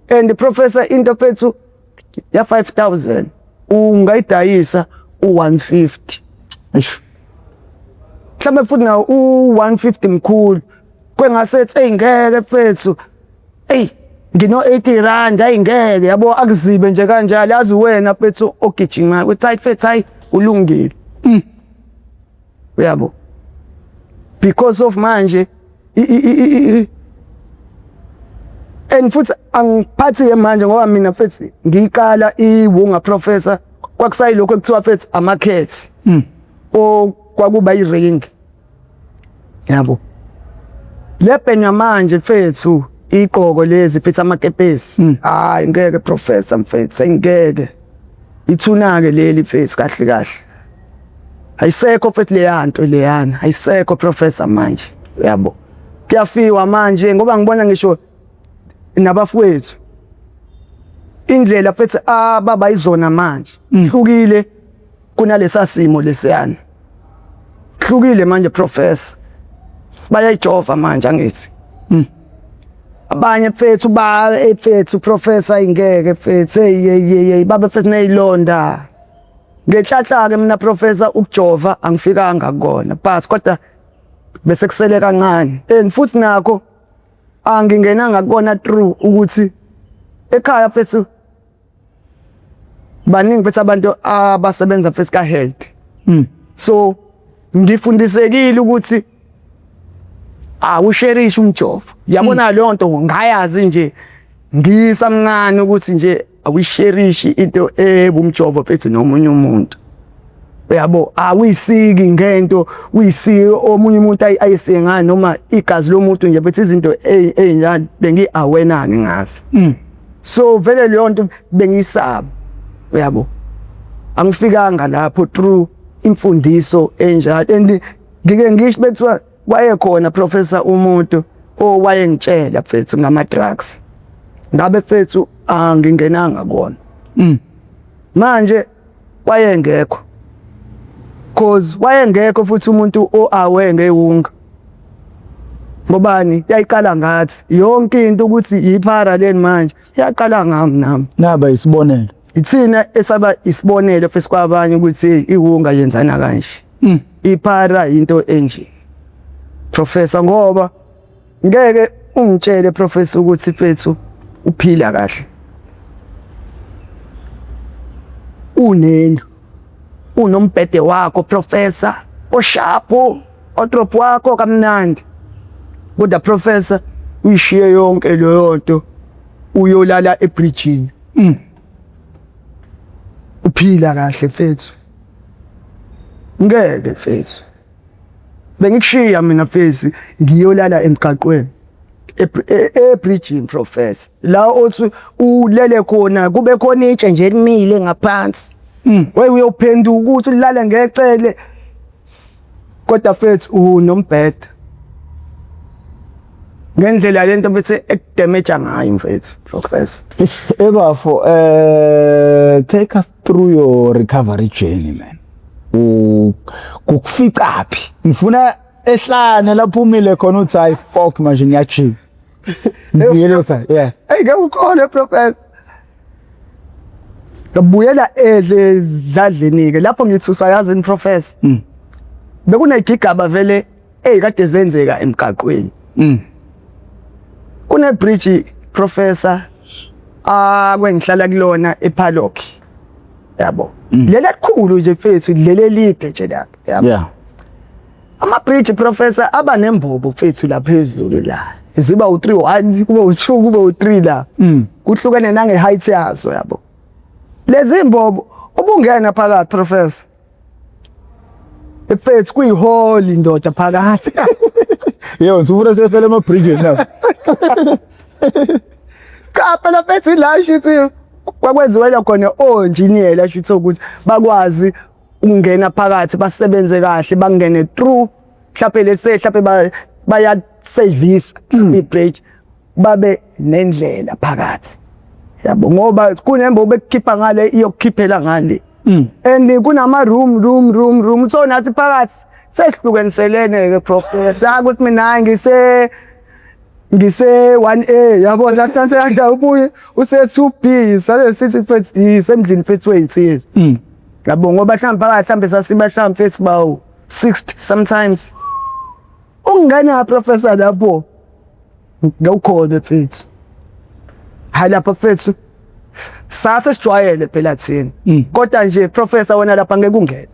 and professor into fethu ya 5000 ungayidayisa u150 mhlawumbe futhi nawo u150 mkhulu kwengasethi engeke fethu ngino 80 rand ayingeke yabo akuzibe nje kanjalo yazi wena fethu ogijima uthi fethu hayi ulungile uyabo because of manje and futhi angiphathi manje ngoba mina fethu ngiqala iwunga professor kwakusayilokho ekuthiwa fethu amakhethi kwakuba iring yabo lepenya manje fethu iqoko lezi fethu amakepesi hayi ngeke professor mfethu sengeke ithuna ke leli fethu kahle ayisekho fethu leyana ayisekho professor manje yabo kuyafiwa manje ngoba ngibona ngisho nabafowethu indlela fethu baba izona manje hlukile kunalesa simo lesiyana hlukile manje professor bayayijova manje angithi abanye fethu professor ingeke fethu hey baba fethu neyilonda ngehlahla ke mina professor ukujova angifikanga kona but kodwa bese kusele kancane and futhi nakho angingenanga kona true ukuthi ekhaya fethu baningi fethu abantu abasebenza fethu ka health so ngifundisekile ukuthi awusherish umjovo yabona lonto ngayazi nje ngisamncane ukuthi nje awusherish into ebumjovo fethu nomunye umuntu uyabo awuyisiki ngento uyisiki omunye umuntu ayisengana noma igazi lomuntu nje bethi izinto ezincane bengi aware ngazo so vele lonto bengisaba uyabo angifikanga lapho through imfundiso enjalo and ngike ngisho bethiwa wayekhona professor umuntu owayengitshela fethu ngama drugs ngabe fethu angingenanga kona manje wayengekho cause wayengekho futhi umuntu oaware ngewunga ngobani yayiqala ngathi yonke into ukuthi yiparallel manje yaqala ngami nami naba isibonelo ithina esaba isibonelo fesi kwabanye ukuthi ihunga yenzana kanje ipara into enje professor ngoba ngeke ungitshele professor ukuthi fethu uphila kahle unendlu unombhede wakho professor oshapo odrop wakho kamnandi kodwa professor uyishiye yonke leyo nto uyolala ebridgini uphila kahle fethu ngeke fethu bengikushiya mina fethu ngiyolala emgaqweni ebridgini professor la othi ulele khona kube khona itshe nje elimile ngaphansi uyophenduka ukuthi ulale ngecele kodwa fethu unombhede ngendlela lento bese ekudamage ngayo mfethu professor ebafo take us through your recovery journey man kukufica phi ngifuna ehlane lapho umile khona uthi hayi fuck manje ngiyachill yeah hey ngekukhona professor ngabuyela edle zadleni ke lapho ngithi usayazi professor bekunegigaba vele kade zenzeka emgaqweni kune bridge professor kwengihlala kulona ePhaloki yabo leli likhulu nje mfethu leli lide nje lapha yabo yeah ama bridge professor aba nembobo mfethu la phezulu la ziba u3 kube u2 kube u3 la kuhlukene nange height yazo yabo lezi imbobo ubungena phakathi professor mfethu kuyihole indoda phakathi yo ufuna sefele ama bridge la kapha la mfethu la shithi kwakwenziwa khona o-engineer la shithi ukuthi bakwazi ukungena phakathi basebenze kahle bangene through mhlawumbe mhlawumbe baya service i-bridge babe nendlela phakathi yabo ngoba kunembo bekhipha ngale iyokukhiphela ngale and kunama room so nathi phakathi sesihlukaniselene ke professor ukuthi mina ngise 1A yabo la sanse yanda ubuye use 2B sale sithi fethu isemdlini fethu weyinsizwa yabo ngoba mhlawumbe sasiba fethu bawo 60 sometimes ungana professor lapho ngawukhona fethu halapha fethu sase sijwayele phela thina kodwa nje professor wena lapha ngeke ungene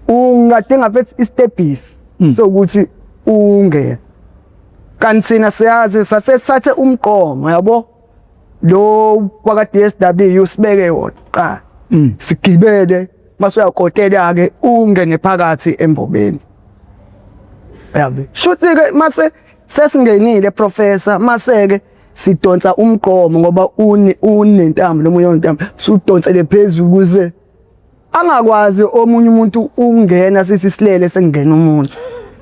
ungadinga fethu istepisi sokuthi ungene kanti thina siyazi safethe umqomo yabo lo kwaka DSW sibeke wona qa sigibele mase uyakotela ke ungene phakathi embobeni yabo shuthi ke mase sesingenile professor mase ke sidonsa umqomo ngoba unentambo lomunye untambo sudonsele phezulu kuze angakwazi omunye umuntu ungena sithi silele sengena umuntu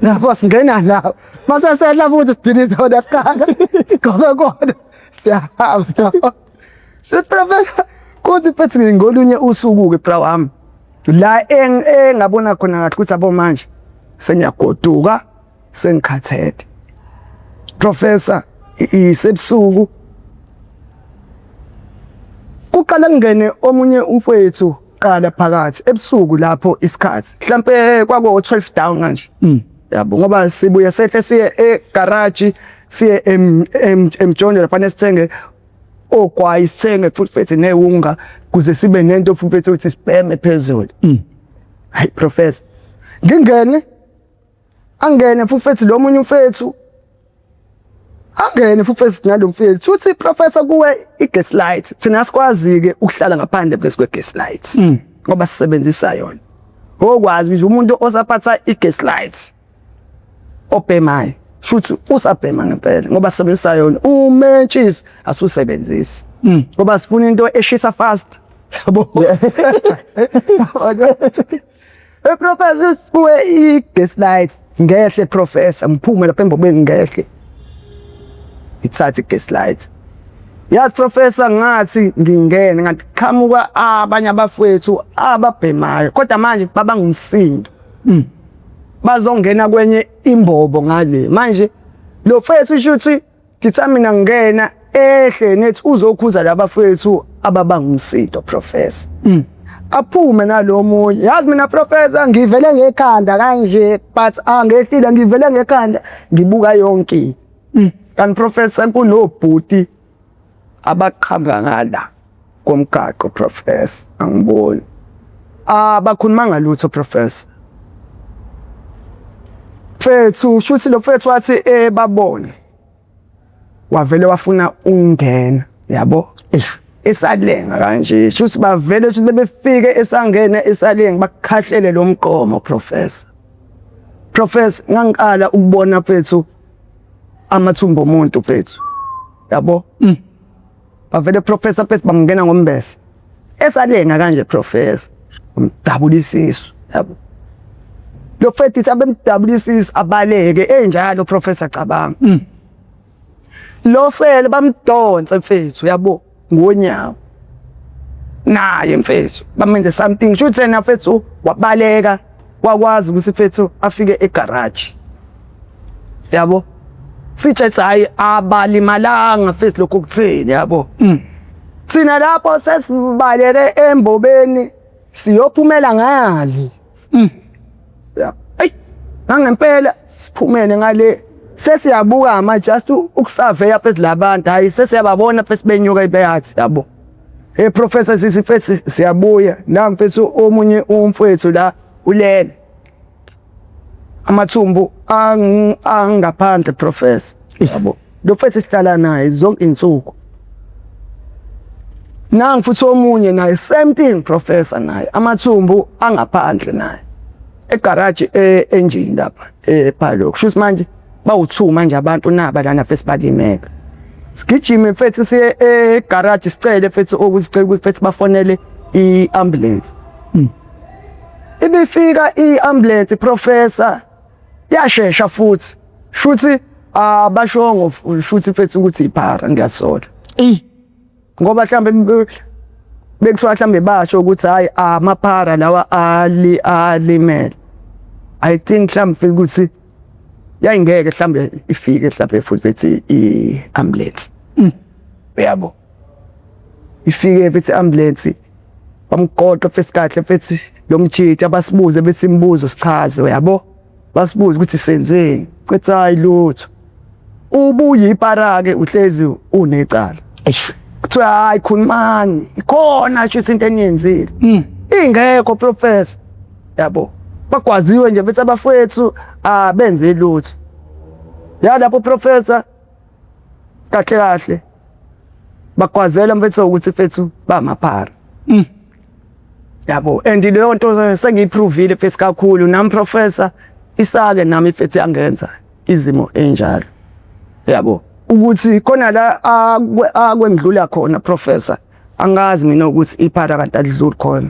lapho singena lapho mase sehla futhi sidinize wona qala khona siyahamba professor kuthi futhi ngolunye usuku ke bra wami la engabona khona ngathi kuthi abo manje sengiyagoduka sengikhathele professor isebusuku kuqala ngene omunye umfowethu qala phakathi ebusuku lapho isikhathi mhlambe kwako 12 down kanje yabo ngoba sibuye sehle siye egarage siye emjoni lapha sithenge ogwayi sithenge futhi nehunga kuze sibe nento futhi ukuthi sibheme phezulu hayi professor angene futhi lo munye umfethu angene futhi nalo mfethu uthi professor kuwe igas light thina sikwazi ke ukuhlala ngaphandle bese kwe gas light ngoba sisebenzisa yona okwazi nje umuntu osaphatha igas light obhemayo futhi usabhema ngempela ngoba sisebenzisa yona umentshisi asusebenzisi ngoba sifuna into eshisa fast yabo professor kuwe igas light ngehle professor ngiphume lapha embobeni ngehle ithathe igas light yazi professor ngathi ngingene ngathi qhamuka abanye abafowethu ababhemayo kodwa manje babangumsindo bazongena kwenye imbobo ngale manje lo fethu shuthi ngithi mina ngena ehle nethi uzokhuza labafethu ababangumsindo professor aphume nalomunye yazi mina professor ngivele ngekhanda kanje but angehlile ngivele ngekhanda ngibuka yonke kan professor kunobhuti abaqhamba ngala komgaqo professor angiboni bakhuluma ngalutho professor fethu shuthi lo fethu wathi babone wavele wafuna ungena yabo esalenga kanje shuthi bavele shuthi befike esangena esalenga bakukhahlele lo mqomo professor ngangiqala ukubona fethu amathumbu omuntu fethu yabo bavele professor fethu bangena ngombese esalenga kanje professor umdabulisiso yabo lo fethu abemdabulisisa abaleke enjalo professor cabanga lo sele bamdonsa mfethu yabo ngonyawo naye mfethu bamenze something shuthi yena mfethu wabaleka wakwazi ukuthi mfethu afike egarage yabo sithi hayi abalimalanga mfethu lokho kuthini yabo thina lapho sesibaleke embobeni siyophumela ngali ya ay ngempela siphumene ngale sesiyabuka ama just ukusurveya phezulu labantu hayi sesiyababona phezulu benyuka ibeyathi yabo professor sisifethi siyabuya la mfethu omunye umfethu la ulele amathumbu angaphandle professor yabo lo mfethu sihlala naye zonke insuku nangu futhi omunye naye same thing professor naye amathumbu angaphandle naye egarage engine lapha phalo kushuthi manje bawu2 manje abantu naba lana fesi balimeka sigijime mfethu siye egarage sicele mfethu ukuzicela ukuthi mfethu bafonele iambulance ibifika iambulance professor yashesha futhi shuthi abashongo shuthi mfethu ukuthi iphara ngiyasola ngoba mhlambe bekuthiwa mhlambe basho ukuthi hayi amaphara lawa alimele I think mhlambe ukuthi yayingeke mhlambe ifike mhlambe futhi bethi iambulance yabo ifike bethi ambulance bamgoqa feskahle fethi lo mjiji abasibuze bethi imbuzo sichaze yabo basibuze ukuthi senzeni bethi hayi lutho ubuyiphara ke uhlezi unecala kuthiwa hayi khulumani ikhona sho into eniyenzile ingekho professor yabo bakwaziwe nje bethi abafethu benze lutho ya lapho professor kahle bakwazela mfethu ukuthi fethu bamaphara yabo and leyo nto sengiyiprovile fethu kakhulu nami professor isake nami fethu yangenza izimo enjalo yabo ukuthi khona la akwendlula khona professor angazi mina ukuthi iphara kanti adluli khona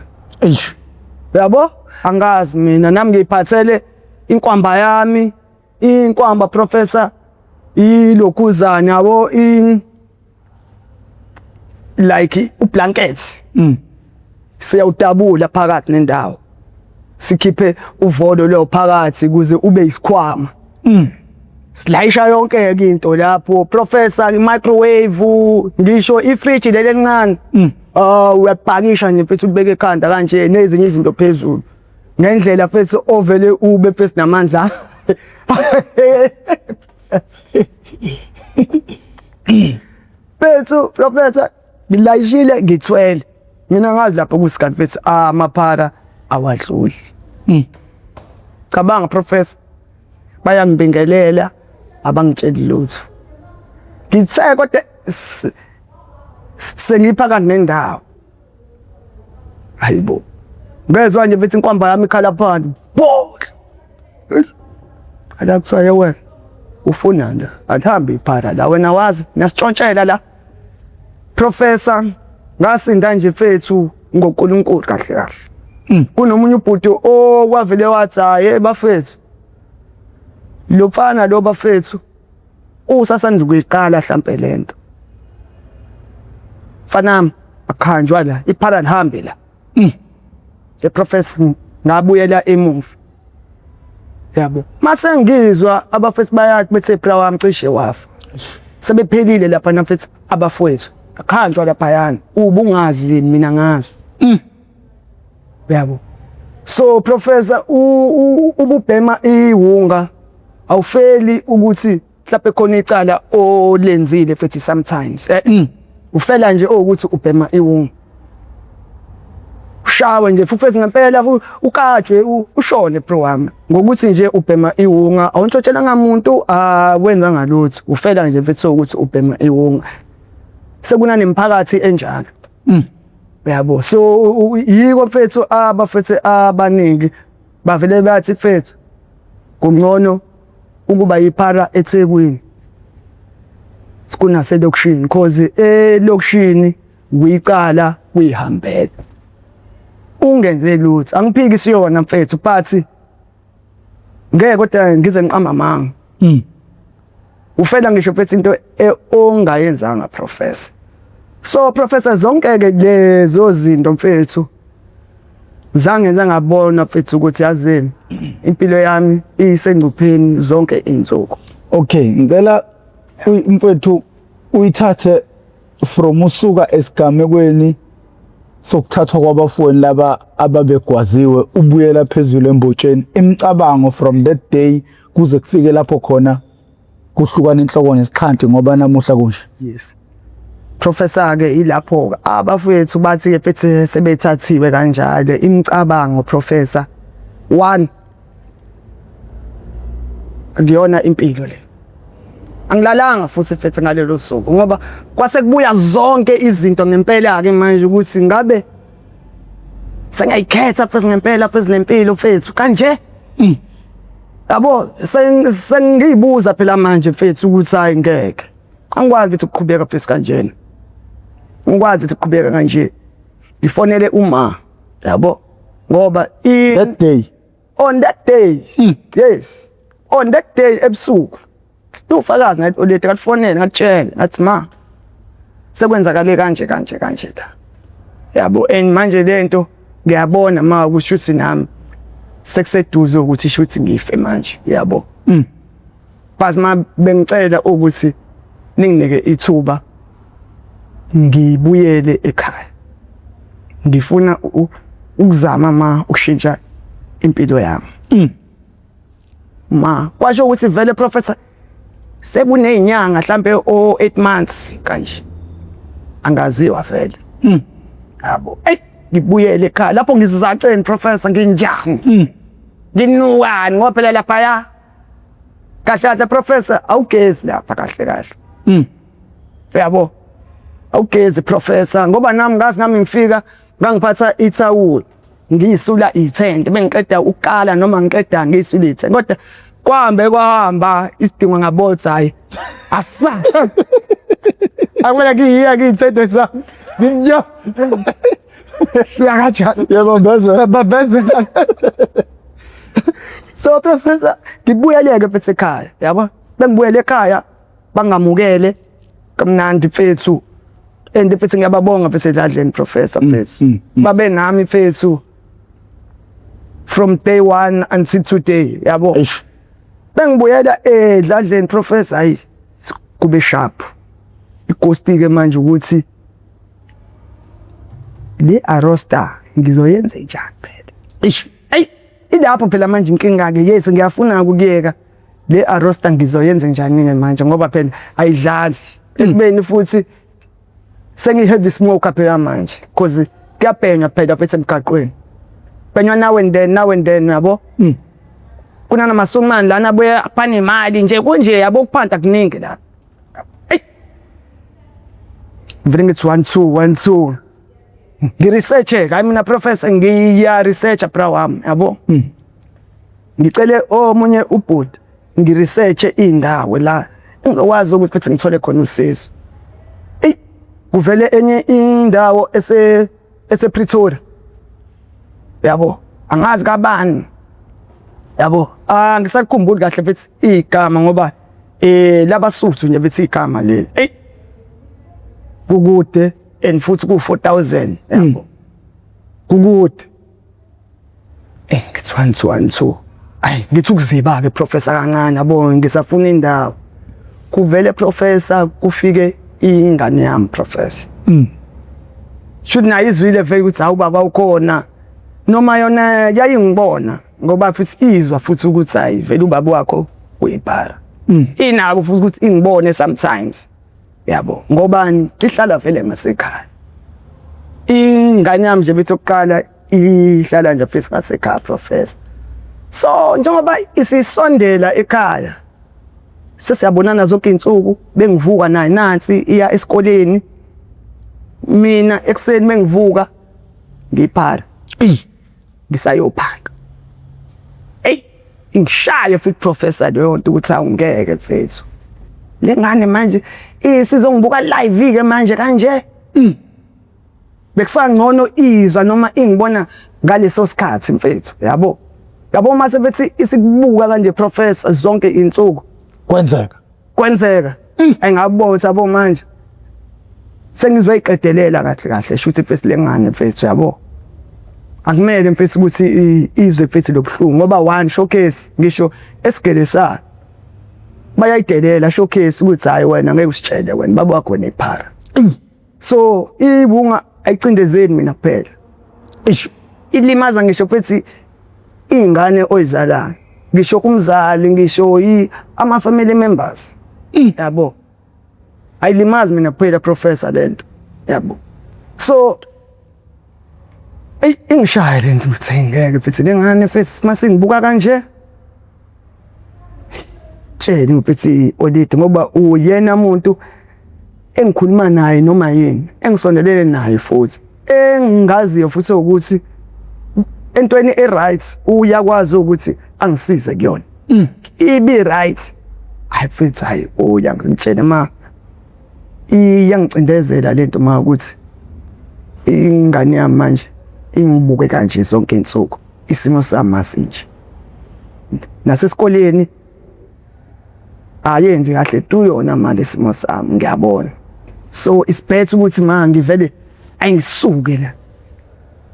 yabo angazi mina nami ngiyiphathele inkwamba yami inkwamba professor ilokhuzana yabo like ublanket siyawutabula phakathi nendawo sikhiphe uvolo lo phakathi kuze ube isikhwama silayisha yonke into lapho professor i-microwave ngisho ifridge leli encane uyabhakisha nje mfethu ubeke ekhanda kanje nezinye izinto phezulu ngendlela mfethu ovele ube mfethu namandla mfethu professor ngilayishile ngithwele mina ngazi lapho kusikanti mfethu amaphara awadluli cabanga professor bayangibingelela abangitsheli lutho ngithe kodwa sengiphakathi nendawo hayibo ngezwe nje mfethu inkwamba yami ikhala phansi bodla ala kuthiwa yewe ufuna la alihambe iphara la wena wazi nasitshontshela la professor ngasinda nje mfethu ngoNkulunkulu kahle kunomunye ubhuti okwavele wathi hayi bafethu lo mfana lo bafethu usasanda kuyiqala mhlambe lento fanami akhanjwa la iphara lihambe la the professor ngabuyela emuva yabo mase ngizwa abafethu bayathi bethe bra wami cishe wafa sebephelile lapha nafethu abafowethu akhanjwa lapha yana ubungazi yini mina ngazi yabo so professor ububhema iwunga awufeli ukuthi mhlawumbe khona icala olenzile futhi sometimes ufela nje ukuthi ubhema iwunga ushawe nje futhi ngempela ukajwe ushone bro wami ngokuthi nje ubhema iwunga awuntshotshela ngamuntu wenza ngalutho ufela nje futhi ukuthi ubhema iwunga sekunanemphakathi enjalo yabo so yiko mfethu abafethu abaningi bavele bathi mfethu kungcono ukuba yiphara eThekwini kunase lokishini because elokishini uyicala uyihambela ungenze lutho angiphikisi yona mfethu but ngeke kodwa ngize ngiqamba amanga ufela ngisho mfethu into ongayenzanga professor so professor zonke ke lezo zinto mfethu zangenza ngabona mfethu ukuthi yazini impilo yami isengcupheni zonke izinsuku. Okay, ngicela mfethu uyithathe from usuka esigamekweni sokuthathwa kwabafowini laba ababegwaziwe ubuyela phezulu embotsheni imicabango from that day kuze kufike lapho khona kuhlukana inhloko nesixhanti ngoba namuhla kunje. Yes. Professor ke ilapho abafowethu bathi ke phethe sebethathiwe kanjalo imicabango professor 1 ngiyona impilo le angilalanga futhi fethe ngalelo suku ngoba kwase kubuya zonke izinto ngempela ke manje ukuthi ngabe sengayikhetha pheze ngempela pheze lempilo fethu kanje yabo sengiyibuza phela manje fethu ukuthi hayi ngeke angikwazi ukuthi ukuqhubeka pheze kanjena ngikwazi ukuthi ukuqhubeka kanje ngifonele uma yabo ngoba on that day yes on that day ebusuku ufakazi ngathi olethe kafonela ngatshela ngathi ma sekwenzakale kanje la yabo and manje lento ngiyabona ma kushuthi nami sekuseduze ukuthi shuthi ngife manje yabo base ma bengicela ukuthi ninginike ithuba ngibuyele ekhaya ngifuna ukuzama ma ukushintsha impilo yami ma kwasho ukuthi vele professor sekunezinyanga mhlambe 8 months kanje angaziwa vele yabo ngibuyele ekhaya lapho ngizizaceni professor nginjani nginuwani ngoba phela lapha ya kahle professor awugezi lapha kahle yabo awugezi professor ngoba nami ngazi nami ngifika ngangiphatha ithawula ngiyisula ithende bengiqeda ukukala noma ngiqeda ngiyisula ithende kodwa kwahamba isidingo ngabotha hayi asa akumele ngiyiya ngiyithende sami ngiyo yakacha yebo babeze so professor ngibuyeleke phethe ekhaya yabo bengibuyele ekhaya bangamukele kamnandi mfethu and futhi ngiyababonga phethe edladleni professor mfethu babe nami mfethu from day 1 until today yabo bengibuyela edladleni professor hayi kube sharp ighosti ke manje ukuthi le arosta ngizoyenza njani phela ilapho phela manje inkinga ke yes ngiyafuna ukuyeka le arosta ngizoyenza njani manje ngoba phela ayidlali ekubeni futhi sengi heavy smoke phela manje because kuyapenya phela futhi emgaqweni penya now and then yabo kuna namasumani lana abuye aphane imali nje kunje yabo kuphanda kuningi la vele ngithi 1 2 ngiresearch hayi mina professor ngiya research bra wami yabo ngicele omunye ubhudi ngiresearch indawo la ngikwazi ukuthi futhi ngithole khona usizo kuvele enye indawo ese Pretoria yabo angazi kabani yabo ngisakukhumbula kahle futhi igama ngoba labasuthu nje bethi igama le kukude and futhi ku 4000 yabo kukude ngithi 1 2 Ayi ngithi ukuziba ke professor kancane yabo ngisafuna indawo. Kuvele professor kufike ingane yami professor. Should nayo izwile vele ukuthi hawu baba ukhona. Noma yona yayingibona ngoba futhi izwa futhi ukuthi hayi vele ubaba wakho uyibhara. Inako futhi ukuthi ingibone sometimes. Yabo ngoba ihlala vele emasekhaya. Ingane yami nje bethi ukuqala ihlala nje futhi ngasekhaya professor. So njengoba isisondela ekhaya sesiyabonana zonke insuku bengivuka naye nansi iya esikoleni mina ekseni mengivuka ngiphala ngisayophaka ingishaye futhi professor leyo nto ukuthi awungeke mfethu lengane manje isizongibuka live ke manje kanje bekusangcono izwa noma ingibona ngaleso sikhathi mfethu yabo mase bethi isikubuka kanje professor zonke insuku kwenzeka ayingabotha yabo manje sengizoyiqedelela kahle shuthi mfethu lengane mfethu yabo akumele mfethu ukuthi izwe mfethu lobuhlungu ngoba one showcase ngisho esigelesa bayayidelela showcase ukuthi hayi wena ngeke usitshele wena baba wakho nephara so ibunga ayicindezeni mina kuphela ilimaza ngisho mfethu ingane oyizalayo ngisho kumzali ngisho ama family members yabo ayilimazi mina kuphela professor lento yabo so ingishaya lento ukuthi ngeke mfethu lengane mfethu masingibuka kanje tshela mfethu Olide ngoba uyena umuntu engikhuluma naye noma yini engisondelele naye futhi engaziyo futhi ukuthi entweni right uyakwazi ukuthi angisize kuyona ibi right I feel hayi uyangitshela ma iyangicindezela lento ma ukuthi ingane yami manje ingibuke kanje zonke insuku isimo sami masinje nasesikoleni ayenzi kahle tu yona manje isimo sami ngiyabona so isiphethe ukuthi ma ngivele ayingisuke la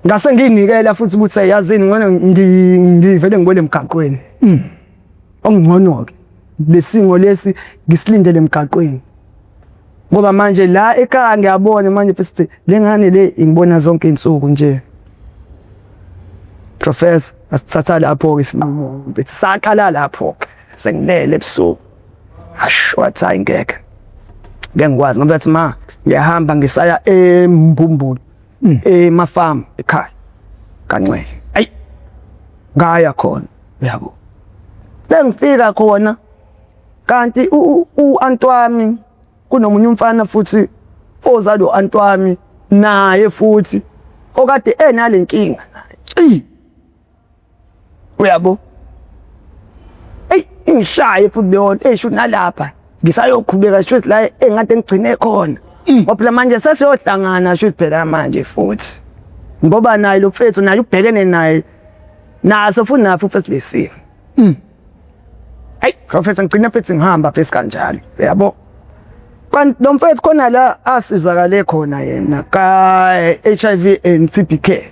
ngase nginikela futhi ukuthi yazini ngone ngivele ngibole emgaqweni ongcono ke lesingo lesi ngisilindele emgaqweni ngoba manje la ekhaya ngiyabona manje futhi lengane le ngibona zonke insuku nje professor asithatha lapho ke isinqumo bethi saqala lapho sengilele ebusuku ashwathi ayingeke ngengikwazi ngoba bathi ma ngiyahamba ngisaya eMbumbulo emafarm ekhaya kancwele ngaya khona yabo bengifika khona kanti uAntwami kunomunye umfana futhi ozalo Antwami naye futhi okade enalenkinga naye uyabo ingishaye futhi leyo esho nalapha ngisayoqhubeka shothi la engade ngigcine khona ngoba manje sesiyohlangana shothi phela manje futhi ngoba naye lo mfethu naye ubhekene naye naso futhi nafu first lesson professor ngicina mfethu ngihamba phesi kanjalo yabo kanti lo mfethu khona la asizakale khona yena ka HIV and TB care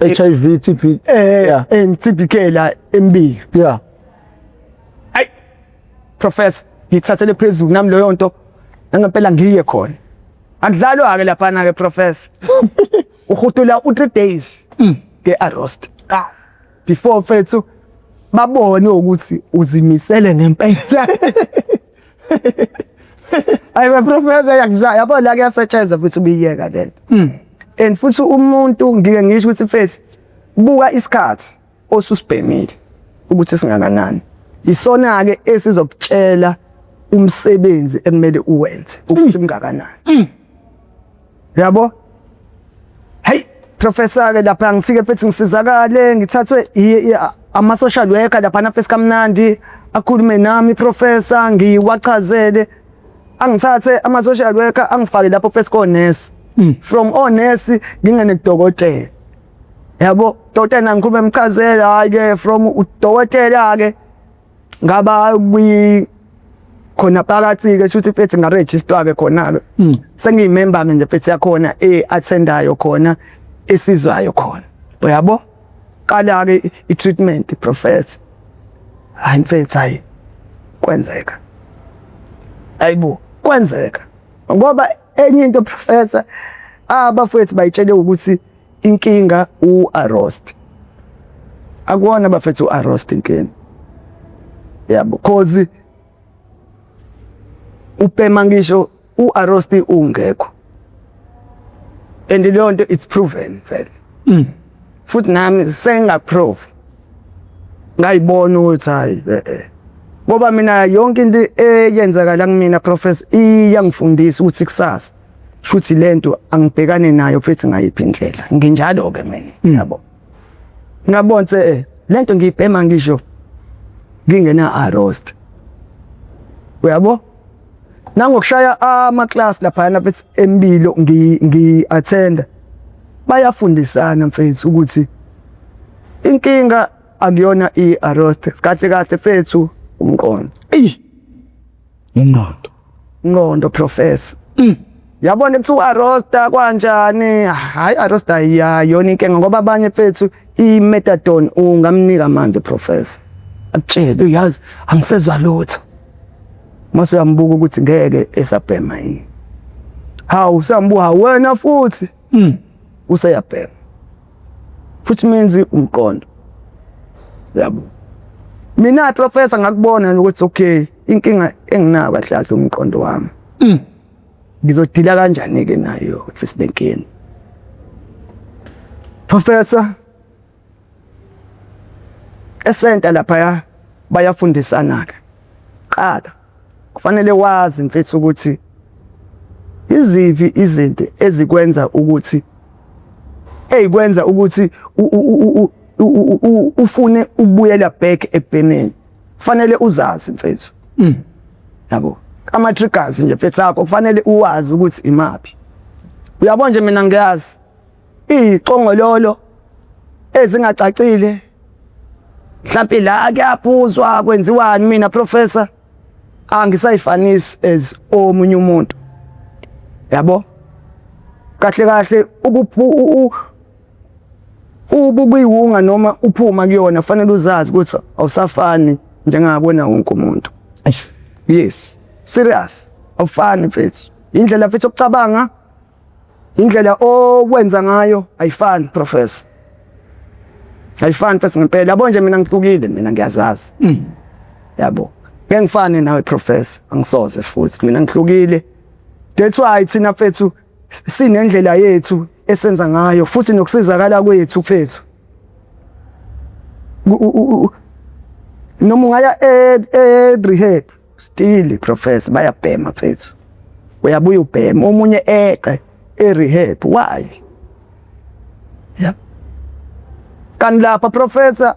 HIV TB and TB care la eMbili professor ngithathele phezulu nami leyo nto ngempela ngiye khona andlalo ake lapha na ke professor uhutula u3 days ke arrest before fethu babone ukuthi uzimisele ngempela ayiba professor yakudlala yabo la kuyasetshenzwa futhi ubiyeka lento and futhi umuntu ngike ngisho ukuthi mfethu buka isikhathi osusibhemile ukuthi singakanani isona ke esizokutshela umsebenzi ekumele uwenze ukuthi ungakanani yabo hey professor ke lapha ngifike futhi ngisizakale ngithathwe ama social worker lapha na first kamnandi akhulume nami professor ngiwachazele angithathe ama social worker angifake lapho first ko nurse from nurse ngingene kudokotela yabo dokotela nangikhuluma emchazela hayi ke from udokotela ke ngaba khona phakathi ke futhi mfethu ngaregister ke khona ke sengiyimember nje mfethu yakhona attendayo khona esizwayo khona uyabo qala ke i treatment professor hayi mfethu hayi kwenzeka ayibo kwenzeka ngoba enye into professor abafethu bayitshele ukuthi inkinga u-arrest akuwona bafethu u-arrest inkinga yabo cause upema ngisho u-arrest ungekho and leyo nto it's proven vele futhi nami sengaprove ngayibona ukuthi hayi ngoba mina yonke into eyenzakala kumina professor iyangifundisa ukuthi kusasa futhi lento angibhekane nayo futhi ngayiphi indlela nginjalo ke mina yabo ngabonse lento ngiyibhema ngisho ngingena arrest uyabo nangokushaya ama class lapha na futhi embilo ngi-attenda bayafundisana mfethu ukuthi inkinga akuyona i-arrest kahle fethu umqondo ingqondo professor yabona ukuthi u-arresta kanjani hayi arrest ayiyona inkinga ngoba abanye fethu i-methadone ungamnika amandla professor akutshela uyazi angisezwa lutho mase uyambuka ukuthi ngeke esabhema yini hawu sambuha wena futhi useyabhema futhi menzi umqondo yabo mina professor ngakubona ukuthi okay inkinga enginayo kahle umqondo wami ngizodila kanjani ke nayo first lenkinga professor esenta lapha bayafundisana ke qala kufanele wazi mfethu ukuthi iziphi izinto ezikwenza ukuthi eyikwenza ukuthi ufune ukubuyela back ekubhemeni kufanele uzazi mfethu yabo ama triggers nje mfethu akho kufanele uwazi ukuthi imaphi uyabona nje mina ngiyazi iqongololo ezingacacile mhlawumbe la kuyaphuzwa kwenziwani mina professor angisayifanisi as omunye umuntu yabo kahle ubuyiwunga noma uphuma kuyona kufanele uzazi ukuthi awusafani njengabona wonke umuntu yes serious awufani mfethu indlela mfethu okucabanga indlela okwenza ngayo ayifani professor ayifani mfethu ngempela yabo nje mina ngihlukile mina ngiyazazi yabo ngengifane nawe professor angisoze futhi mina ngihlukile that's why thina mfethu sinendlela yethu esenza ngayo futhi nokusizakala kwethu mfethu noma ungaya rehab still professor bayabhema mfethu uyabuya ubhema omunye eqe rehab why yeah kan lapha professor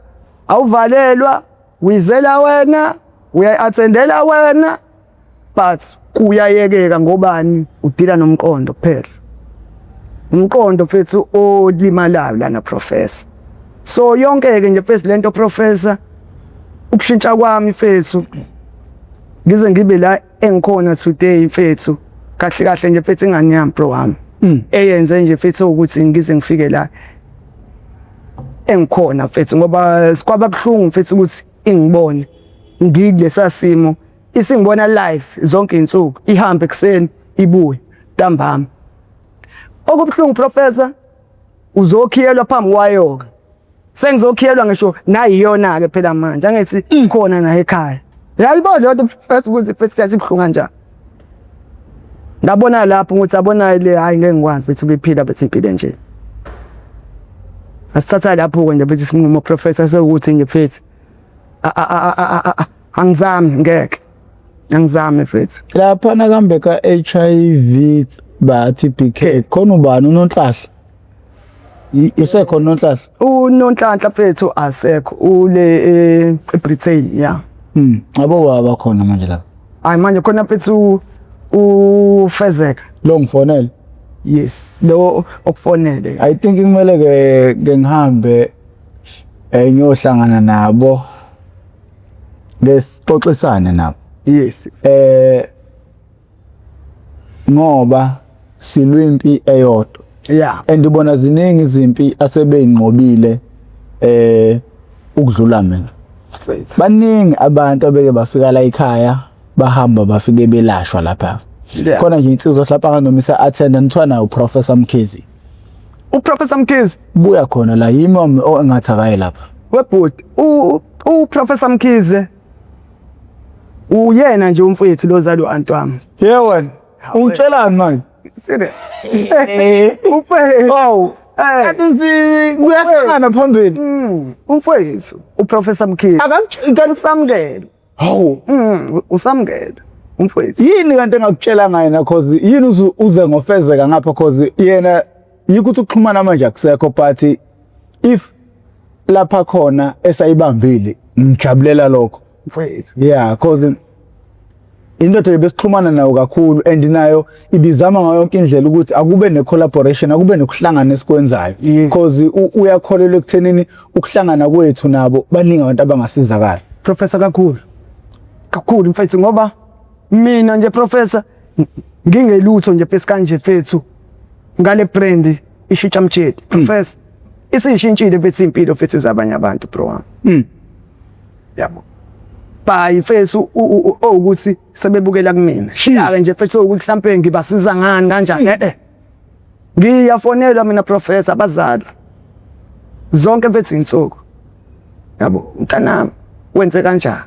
awuvalelwa uyizela wena uyayi-attendela wena but kuyayekeka ngobani udila nomqondo kuphela umqondo mfethu olimalayo lana professor so yonke ke nje mfethu lento professor ukushintsha kwami mfethu ngize ngibe la engikhona today mfethu kahle nje mfethu ingane yami bro wami eyenze nje mfethu ukuthi ngize ngifike la engikhona mfethu ngoba sikwaba kuhlungu mfethu ukuthi ingibone ngikulesa simo isingibona live zonke insuku ihambe ekseni ibuye ntambama okubuhlungu professor uzokhiyelwa phambi kwayo sengizokhiyelwa ngisho nayiyona ke phela manje angithi ikhona naye ekhaya yayibona lento professor ukuthi mfethu siyasibhlunga kanjani ngabona lapho ukuthi abona le hayi ngeke ngikwazi bethu bephila bethi impilo nje asithatha lapho nje bethi sinqumo professor sekuthi nje mfethu angizami ngeke angizami mfethu lapha nakambe ka HIV bathi BK khona ubani uNonhlahla usekhona uNonhlahla uNonhlanhla mfethu asekho ule eBritain yeah abo baba khona manje lapha hayi manje khona mfethu uFezeka lo ngifonele yes lo okufonele I think kumele ke ngihambe ngiyohlangana nabo lesixoxisane nabo yes ngoba silwimpi eyodwa yeah andibona ziningi izimpi asebeyinqobile ukudlula mina mfethu. Baningi abantu abeke bafika la ekhaya bahamba bafike belashwa lapha. Khona nje insizwa lapha kaNomisa attenda nithwana uProfessor Mkhize. uProfessor Mkhize buya khona la yimi engathi akaye lapha. webhuti uProfessor Mkhize uyena nje umfowethu lozalo Antwami. Yewena utshelani manje? Serious. Oh, athi kuyahlangana phambili. Umfowethu uProfessor Mkhize usamukele. Hawu, usamukele umfowethu. yini kanti engakutshela ngayo na cause yini uze ngofezeka ngapha cause yena yikuthi ukuxhumana manje akusekho but if lapha khona esayibambile ngijabulela lokho Mfowethu. yeah cause indoda ebesixhumana nayo kakhulu and nayo ibizama ngayo yonke indlela ukuthi akube ne collaboration akube nokuhlangana esikwenzayo cause uyakholelwa ekuthenini ukuhlangana kwethu nabo baningi abantu abangasizakala. Professor kakhulu mfethu ngoba mina nje Professor ngingelutho nje phesi kanje fethu ngale brand ishintsha mtshedi. Professor isishintshile fethu impilo fethu zabanye abantu bro wami. Yabo. Bye fethu ukuthi sebebukela kumina. Shiyake nje fethu ukuthi mhlambe ngibasiza ngani kanjani ngiyafonela mina Professor abazali zonke fethu insuku. Yabo mntanami wenze kanjani?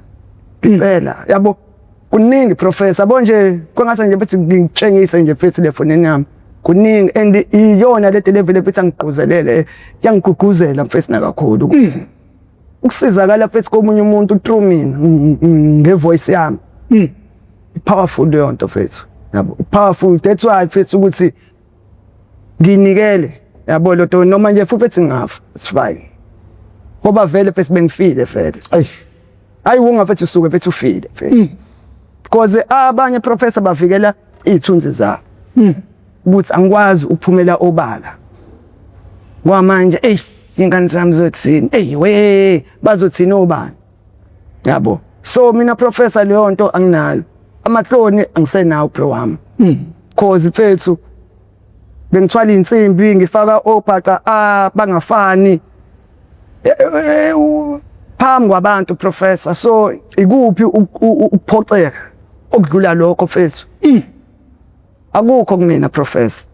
Ngicela yabo kuningi Professor bonje kwengase nje bethi ngitshengise nje fethu le phone yami kuningi and iyona le level fethu angigquzelele yangigqugquzela mfethu nakakhulu ukuthi ukusizakala fethu komunye umuntu through mina ngevoice yami powerful leyo nto fethu yabo powerful that's why fethu ukuthi nginikele yabo lo nto noma nje futhi ngafa it's fine ngoba vele fethu bengifile vele hayi ungafethi usuke fethu ufile fethu because abanye Professor bavikela izithunzi zabo ukuthi angikwazi ukuphumela obala kwamanje ingane zami zothini we bazothina obani yabo so mina Professor leyo nto anginayo amahloni angisenawo bro wami cause fethu bengithwala insimbi ngifaka obhaqa bangafani phambi kwabantu Professor so ikuphi ukuphoxeka okudlula lokho fethu akukho kumina Professor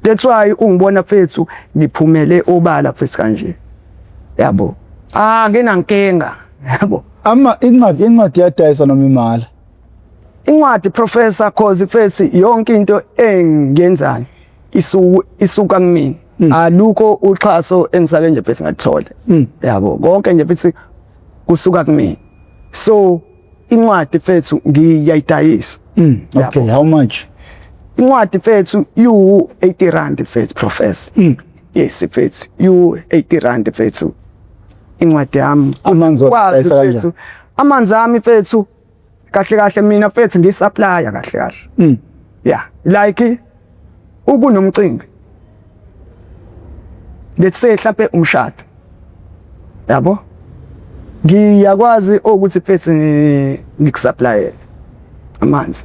that's why ungibona fethu ngiphumele obala fethu kanje yabo nginankinga yabo incwadi yadayisa noma imali incwadi Professor cause fethu yonke into engiyenzayo isuka kumina alukho uxhaso engisake nje fethu ngathola yabo konke nje fethu kusuka kumina so incwadi fethu ngiyayidayisa okay how much incwadi fethu you 80 rand fethu Professor yes fethu you 80 rand fethu incwadi yami amanzi ami fethu kahle mina fethu ngisupplya kahle yeah like ukunomcimbi let's say mhlawumbe umshado yabo ngiyakwazi ukuthi fethu ngikusupply amanzi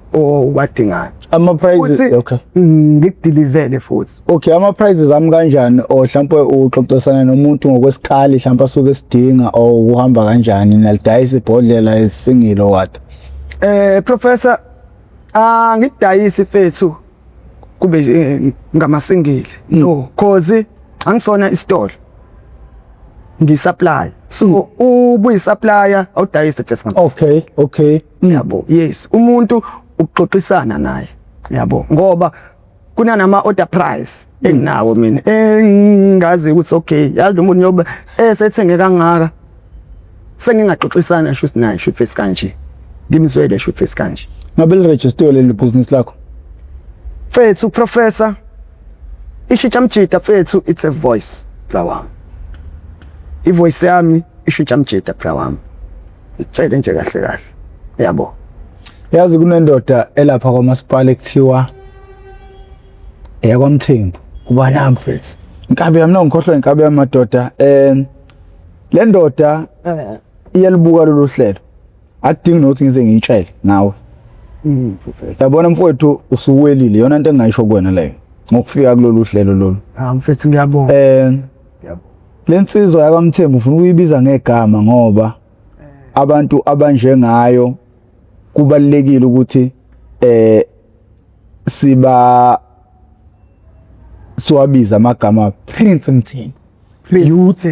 wadingayo ama prices okay ngikudeliver futhi okay ama prices ami kanjani o mhlawumbe uxoxisana nomuntu ngokwesikali mhlawumbe asuke esidinga o uhamba kanjani nalidayisa ibhodlela esingilo what Professor ngidayisa fethu kube ngamasingili no cause angisona istore ngisupply so ubuyi supplier awudayise fethu ngamasingili okay yabo yes umuntu ukuxoxisana naye yabo ngoba kunanama order price enginawo mina engazi ukuthi okay yazi umuntu nyoba esethenge kangaka sengingaxoxisana shothi naye shothi fethu kanje ngimzwele shothi fethu kanje ngabe liregister leli business lakho fethu Professor ishintsha mjita fethu it's a voice brawam ivoice yami ishintsha mjita brawam itsele nje kahle yabo yazi kunendoda elapha kwamasipala ekuthiwa eyakwamthembu ubani mfethu inkabi yami nongikhohlwa inkabi yamadoda le ndoda iyalibuka lolu hlelo akudingi nokuthi ngize ngiyitshele nawe Professor yabona mfowethu usuwelile yona into engayisho kuwena leyo ngokufika kulolu hlelo lolu mfethu ngiyabonga lensizwa yakwamthembu ufuna ukuyibiza ngegama ngoba abantu abanjengayo kubalekile ukuthi siwabiza amagama Prince Mthembu youth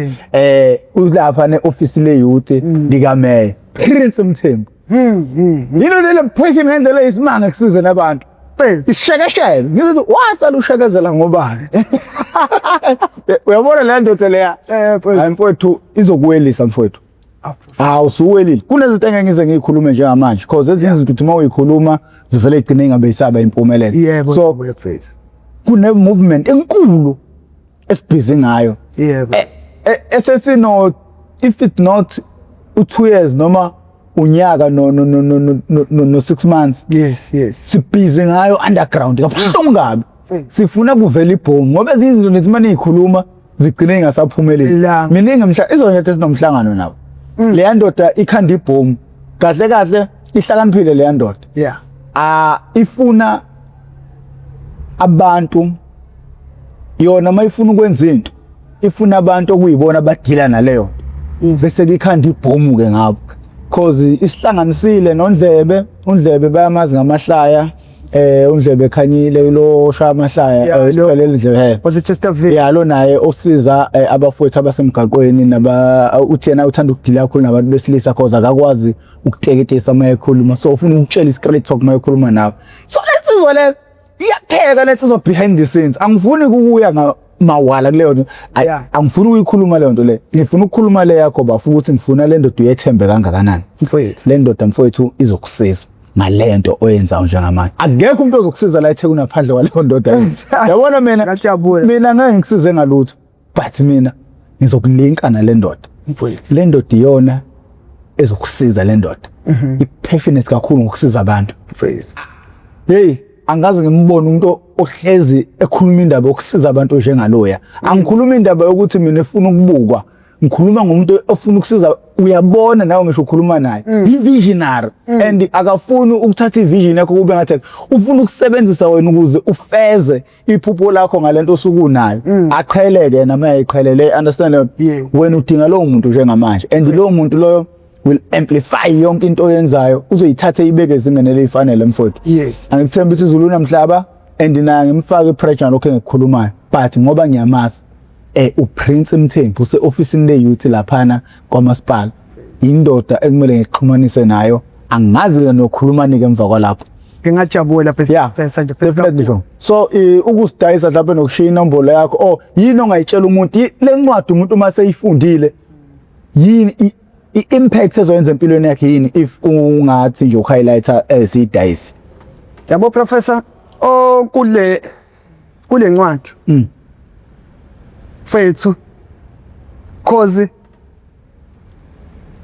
ulapha neoffice le youth lika mayor Prince Mthembu yini le mphethe ngendlela isimanga kusize nabantu isishekeshele ngithi wasala ushekezela ngobani uyabona le ndoda leya mfowethu izokuwelisa mfowethu awusuwelile kunezinto engeke ngize ngiyikhulume njengamanje because ezinye izinto uthi uma uyikhuluma zivele igcine ingabe isaba impumelelo so kune movement enkulu esibhizi ngayo esesino if it not 2 years noma unyaka no 6 months yes sibhizi ngayo underground kabuhlungu kabi sifuna kuvela ibhomu ngoba izinto nethi manje ikhuluma zigcine ingasaphumeleli mina ngemhla izonethe esinomhlangano nabo le ndoda ikhanda ibhomu kahle ihlakaniphile le ndoda ifuna abantu yona mayifuna ukwenza into ifuna abantu okuyibona abadila naleyo bese ikhanda ibhomu ke ngabo cause isihlanganisile undlebe bayamazi ngamahlaya undlebe ekhanyile lo shaya amahlaya isiphelele ndlebe was it just a video lo naye osiza abafowethu abasemgaqweni naba uthena uthanda ukudila kakhulu nabantu besilisa cause akakwazi ukuteketisa uma ekhuluma so ufuna ukutshela istraight talk uma ekhuluma nabo so lensizwa le iyapheka lensizwa behind the scenes angifuni ukuya mawala kuleyo nto angifuni ukuyikhuluma leyo nto le ngifuna ukukhuluma le yakho bafuna ukuthi ngifuna le ndoda uyethembe kangakanani mfowethu le ndoda mfowethu izokusiza ngale nto oyenzayo njengamanje akekho umuntu ozokusiza la eThekwini ngaphandle kwaleyo ndoda yabona mina ngeke ngikusize ngalutho but mina ngizokulinka nale ndoda mfowethu le ndoda iyona ezokusiza le ndoda ipassionate kakhulu ngokusiza abantu mfowethu hey angaze ngimbone umuntu ohlezi ekhuluma indaba yokusiza abantu njengaloya angikhuluma indaba yokuthi mina efuna ukubukwa ngikhuluma ngomuntu ofuna ukusiza uyabona nawe ngisho ukhuluma naye i-visionary and akafuni ukuthatha i-vision yakho kube ngathi ufuna ukusebenzisa wena ukuze ufeze iphupho lakho ngalento osukunayo aqheleke yena uma eqhelele understand wena udinga lo muntu njengamanje and lo muntu loyo will amplify yonke into oyenzayo uzoyithatha ibeke ezingene elifanele mfowethu angithemba ukuthi izulu namhlaba and naye ngimfaka ipressure lokho engikukhulumayo but ngoba ngiyamazi uPrince Mthembu use-officeini le-youth laphana kwamasipala indoda ekumele ngixhumanise nayo angazi nokhuluma-ke emva kwalapho ngingajabula Professor definitely so ukusidayisa mhlawumbe nokushiya inombolo yakho yini ongayitshela umuntu le ncwadi umuntu uma seyifundile yini i-impact ezoyenza empilweni yakhe yini if ungathi nje uhighlighter siyidayisi yabo Professor kule ncwadi fethu cause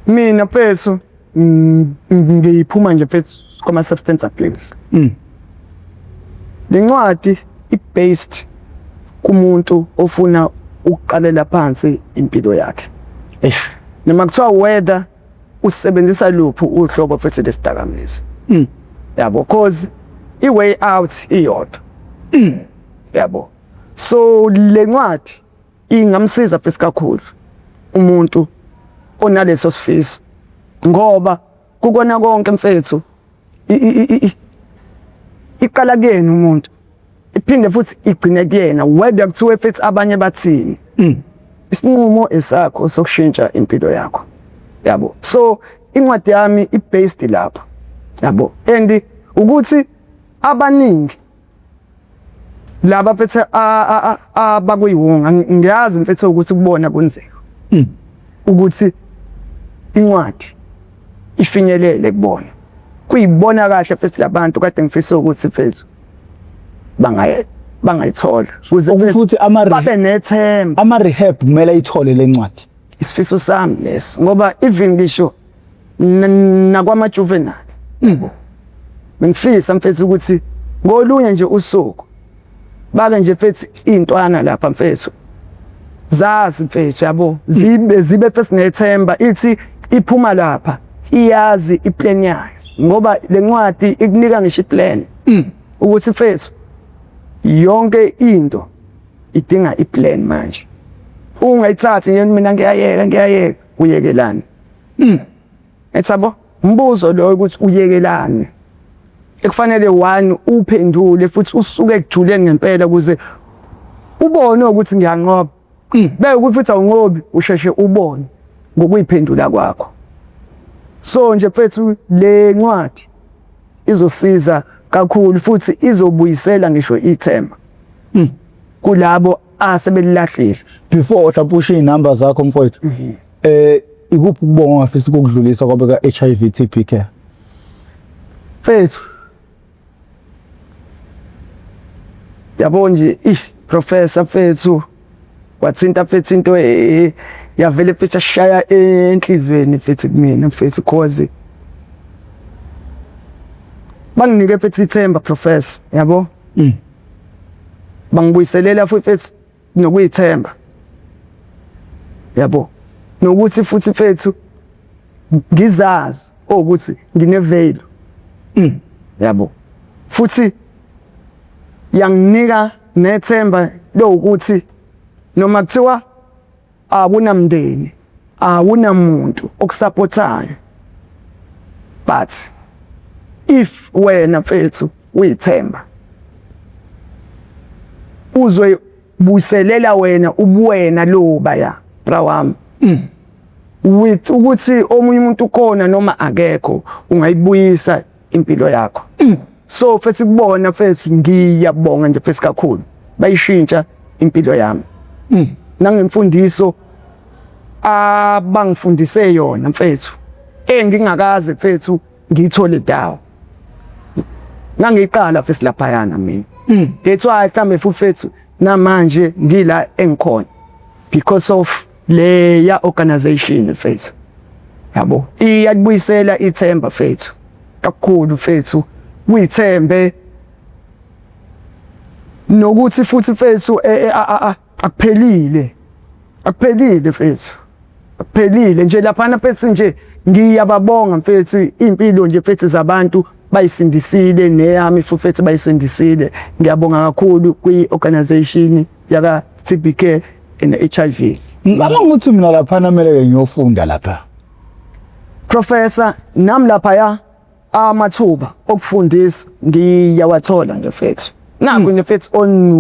mina fethu ngiyiphuma nje fethu kuma substance abuse le ncwadi i-based kumuntu ofuna ukuqalela phansi impilo yakhe noma kuthiwa whether usebenzisa luphi uhlobo fethu lesidakamizwa yabo cause i-way out iyodwa yabo so le ncwadi ingamsiza fethu kakhulu umuntu onaleso sifiso ngoba kukona konke mfethu iqala kuyena umuntu iphinde futhi igcine kuyena whether kuthiwe fethu abanye bathini isinqumo esakho sokushintsha impilo yakho yabo so incwadi yami i-based lapha yabo and ukuthi abaningi laba fethu abakuyiwunga ngiyazi mfethu ukuthi kubona kunzeka ukuthi incwadi ifinyelele kubona kuyibona kahle fethu labantu kade ngifisa ukuthi fethu bangayithola ukuze futhi babe nethemba ama-rehab kumele ayithole le ncwadi isifiso sami leso ngoba even ngisho nakwama-juvenile bengifisa mfethu ukuthi ngolunye nje usuku bake nje fethu iy'ntwana lapha mfethu zazi mfethu yabo zibe fethu nethemba ithi iphuma lapha iyazi iplan yayo ngoba le ncwadi ikunika ngisho iplan ukuthi mfethu yonke into idinga iplan manje ungayithathi nje mina ngiyayeka uyekelana ethabo umbuzo lo ukuthi uyekelane ekufanele 1 uphendule futhi usuke ekujuleni ngempela ukuze ubone ukuthi ngiyanqoba beke ukuthi futhi awunqobi usheshe ubone ngokuyiphendula kwakho. So nje mfethu le ncwadi izosiza kakhulu futhi izobuyisela ngisho ithemba kulabo asebelilahlile. Before uhlapusha inamba zakho mfowethu ikuphi ukubonga ongafisa ukudlulisa kwabe ka HIV TB care? Mfethu yabo nje professor mfethu wathinta mfethu into yavele mfethu ashaya enhlizweni mfethu kumina mfethu cause banginike mfethu ithemba professor yabo bangibuyiselela futhi mfethu nokuyithemba yabo nokuthi futhi mfethu ngizazi ukuthi nginevelo yabo futhi yanginika nethemba lokuthi noma kuthiwa akunamndeni akunamuntu okusupportayo but if wena mfethu uyithemba uzwe buyiselela wena ubuwena lo baya bra wami with ukuthi omunye umuntu ukhona noma akekho ungayibuyisa impilo yakho. So mfethu kubona mfethu ngiyabonga nje mfethu kakhulu bayishintsha impilo yami nangemfundiso abangifundise yona mfethu engingakaze mfethu ngithole dawo nangiqala mfethu lapha yana mina that's why mhlambe mfethu namanje ngila engikhona because of leya organization mfethu yabo iyakubuyisela ithemba mfethu kakhulu mfethu uyithembe nokuthi futhi mfethu akuphelile mfethu akuphelile nje lapha mfethu nje ngiyababonga mfethu impilo nje mfethu zabantu bayisindisile neyami futhi bayisindisile. Ngiyabonga kakhulu kwi-organization yaka TB Care and HIV. Ngicabanga ukuthi mina lapha nameleke ngiyofunda lapha Professor nami lapha ya amathuba okufundisa ngiyawathola nje mfethu. Nangu nje mfethu on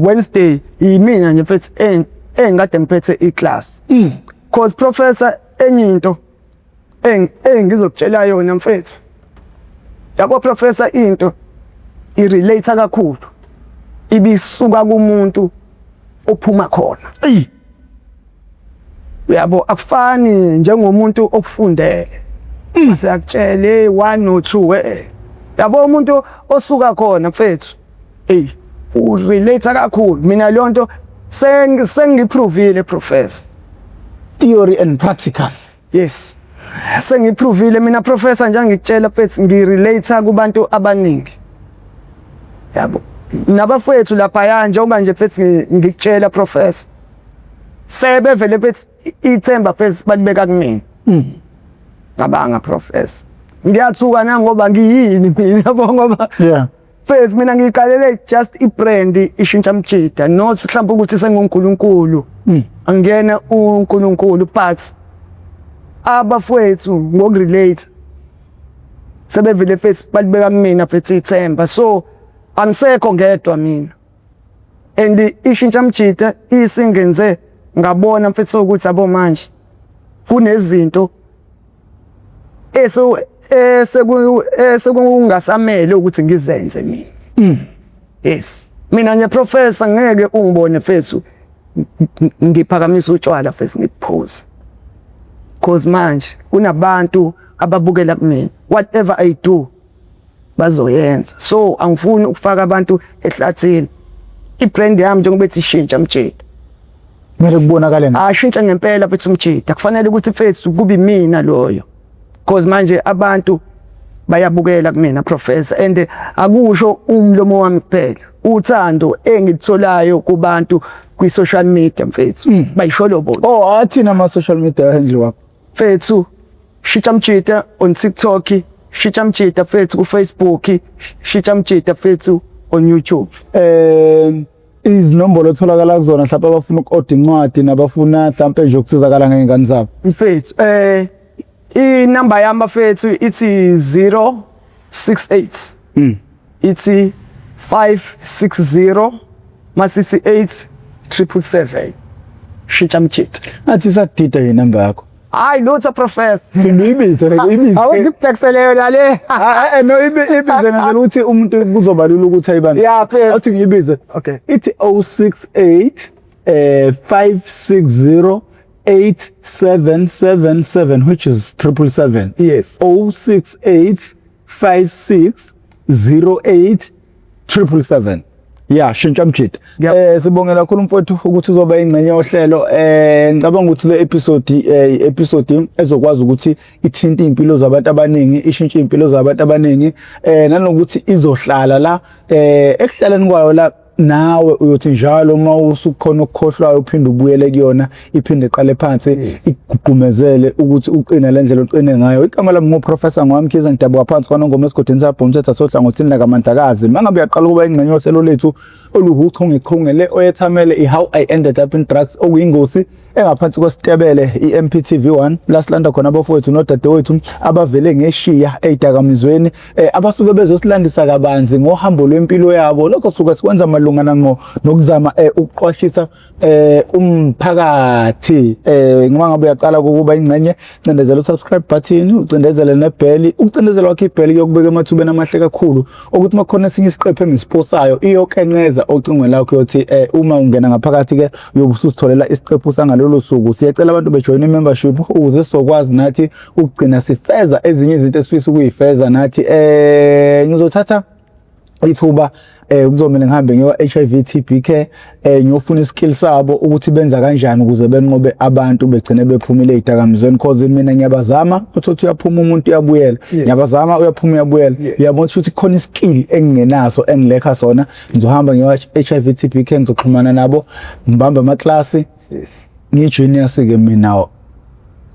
Wednesday yimina nje mfethu engade ngiphethe iclass. Cause professor enye into engizokutshela yona mfethu. Yabo professor into irelate kakhulu ibisuka kumuntu ophuma khona. Yabo akufani njengomuntu okufundele asakutshele 1 no 2 yabo umuntu osuka khona mfethu urelate kakhulu. Mina lonto sengiprovile professor, theory and practical. yes sengiprovile mina professor nje ngikutshela mfethu ngirelate kubantu abaningi yabo nabafethu lapha ya njengoba nje mfethu ngikutshela professor sebevele mfethu ithemba mfethu balibeka kumina. Cabanga professor ngiyathuka nangoba ngiyini mina yabo ngoba mfethu mina ngiqalele just ibrand ishintsha mjida not mhlawumbe ukuthi senguNkulunkulu angena uNkulunkulu but abafethu ngokurelate sebevele mfethu balibeka kumina mfethu ithemba so angisekho ngedwa mina and ishintsha mjida isingenze ngabona mfethu ukuthi abo manje kunezinto sekungasamele ukuthi ngizenze mina. Yes mina nje professor ngeke ungibone mfethu ngiphakamisa utshwala mfethu ngiphuza cause manje kunabantu ababukela kumina whatever I do bazoyenza so angifuni ukufaka abantu ehlathini. Ibrand yami njengoba ethi ishintsha mjida kumele kubonakale ashintsha ngempela mfethu mjida kufanele ukuthi mfethu kube mina loyo cause manje abantu bayabukela kumina professor and akusho umlomo wami kuphela uthando engitholayo kubantu kwi social media mfethu bayisholobo athina ama social media handle wakho mfethu Shitsha Mjida on TikTok, Shitsha Mjida mfethu ku Facebook, Shitsha Mjida mfethu on YouTube. Izinombolo otholakala kuzona mhlawumbe abafuna ukorder incwadi nabafuna mhlawumbe nje ukusizakala ngengane zabo mfethu inamba yami bafethu ithi 068 ithi 560 masisi 8777 shintsha mchit athi sakudida inamba yakho hayi lutho professor ibize awuzipexele yona le no ibize ngenzela ukuthi umuntu kuzobalula ukuthi ayibani yeah phela athi ngiyibize okay ithi 068 560 8777 which is 777 yes 068 5608 777 yeah shintsha mjid sibongela kakhulu mfowethu ukuthi uzoba ingcenye yohlelo ngicabanga ukuthi le episode ezokwazi ukuthi ithinta impilo zabantu abaningi ishintshe impilo zabantu abaningi nanokuthi izohlala la ekuhlaleni kwayo la nawe uyothi njalo uma usukhona ukukhohlwayo uphinde ubuyele kuyona iphinde iqale phansi igqumezele ukuthi uqine le ndlela uqine ngayo igama lami ngoprofessor ngoMkhize Ndabuka phansi kwaNongoma esigodini sapho umthetho sohlangothini lakaMandlakazi mangabe uyaqala ukuba ingcenye yohlelo lethu oluhuchungechunge le oyethamele How I Ended Up in Drugs okuyingozi engaphansi kwesitebele iMPTV1 la silanda khona abafowethu nodadewethu abavele ngeshiya ezidakamizweni abasuke bezosilandisa kabanzi ngohambo lwempilo yabo lokho suka sikwenza malungana nokuzama ukuqwashisa umphakathi ngoba ngabe uyaqala ukuba ingcenye cindezela usubscribe button ucindezele nebell ukucindezela wakhe ibell yokubeka emathubeni amahle kakhulu ukuthi makhona esinye isiqephu engisiphosayo iyokenqeza ocingweni lakho yothi uma ungena ngaphakathi ke uyobususitholela isiqephu sangalolo suku siyacela abantu bejoin membership ukuze sizokwazi nathi ukugcina sifeza ezinye izinto esifisa ukuyifeza nathi ngizothatha ithuba kuzomela ngihambe ngiyo HIV TB care ngiyofuna iskill sabo ukuthi benza kanjani ukuze benqobe abantu begcine bephumile ezidakamizweni cause mina ngiyabazama ukuthi uyaphuma umuntu uyabuyela ngiyabazama uyaphuma uyabuyela uyabona ukuthi khona iskill engingenaso engilekha sona ngizohamba ngiyo HIV TB care ngizoxhumana nabo ngibamba ama class ngijunior ke mina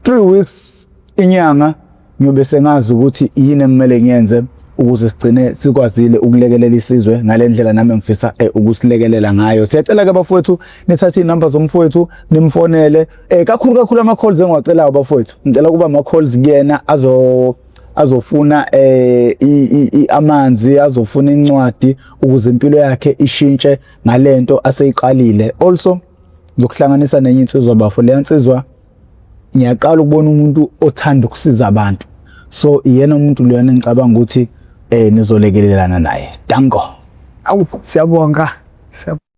3 weeks inyanga ngiyobe sengazi ukuthi yini engimele ngiyenze ukuze sigcine sikwazile ukulekelela isizwe ngalendlela nami engifisa ukusilekelela ngayo siyacela ke abafowethu nithathe inamba zomfowethu nimfonele kakhulu ama calls engiwacelayo abafowethu ngicela kuba ama calls kuyena azofuna amanzi azofuna incwadi ukuze impilo yakhe ishintshe ngalento aseyiqalile also ngizokuhlanganisa nenye insizwa bafo le insizwa ngiyaqala ukubona umuntu othanda ukusiza abantu so yena umuntu lona ngicabanga ukuthi nizolekelelana naye dango awu siyabonga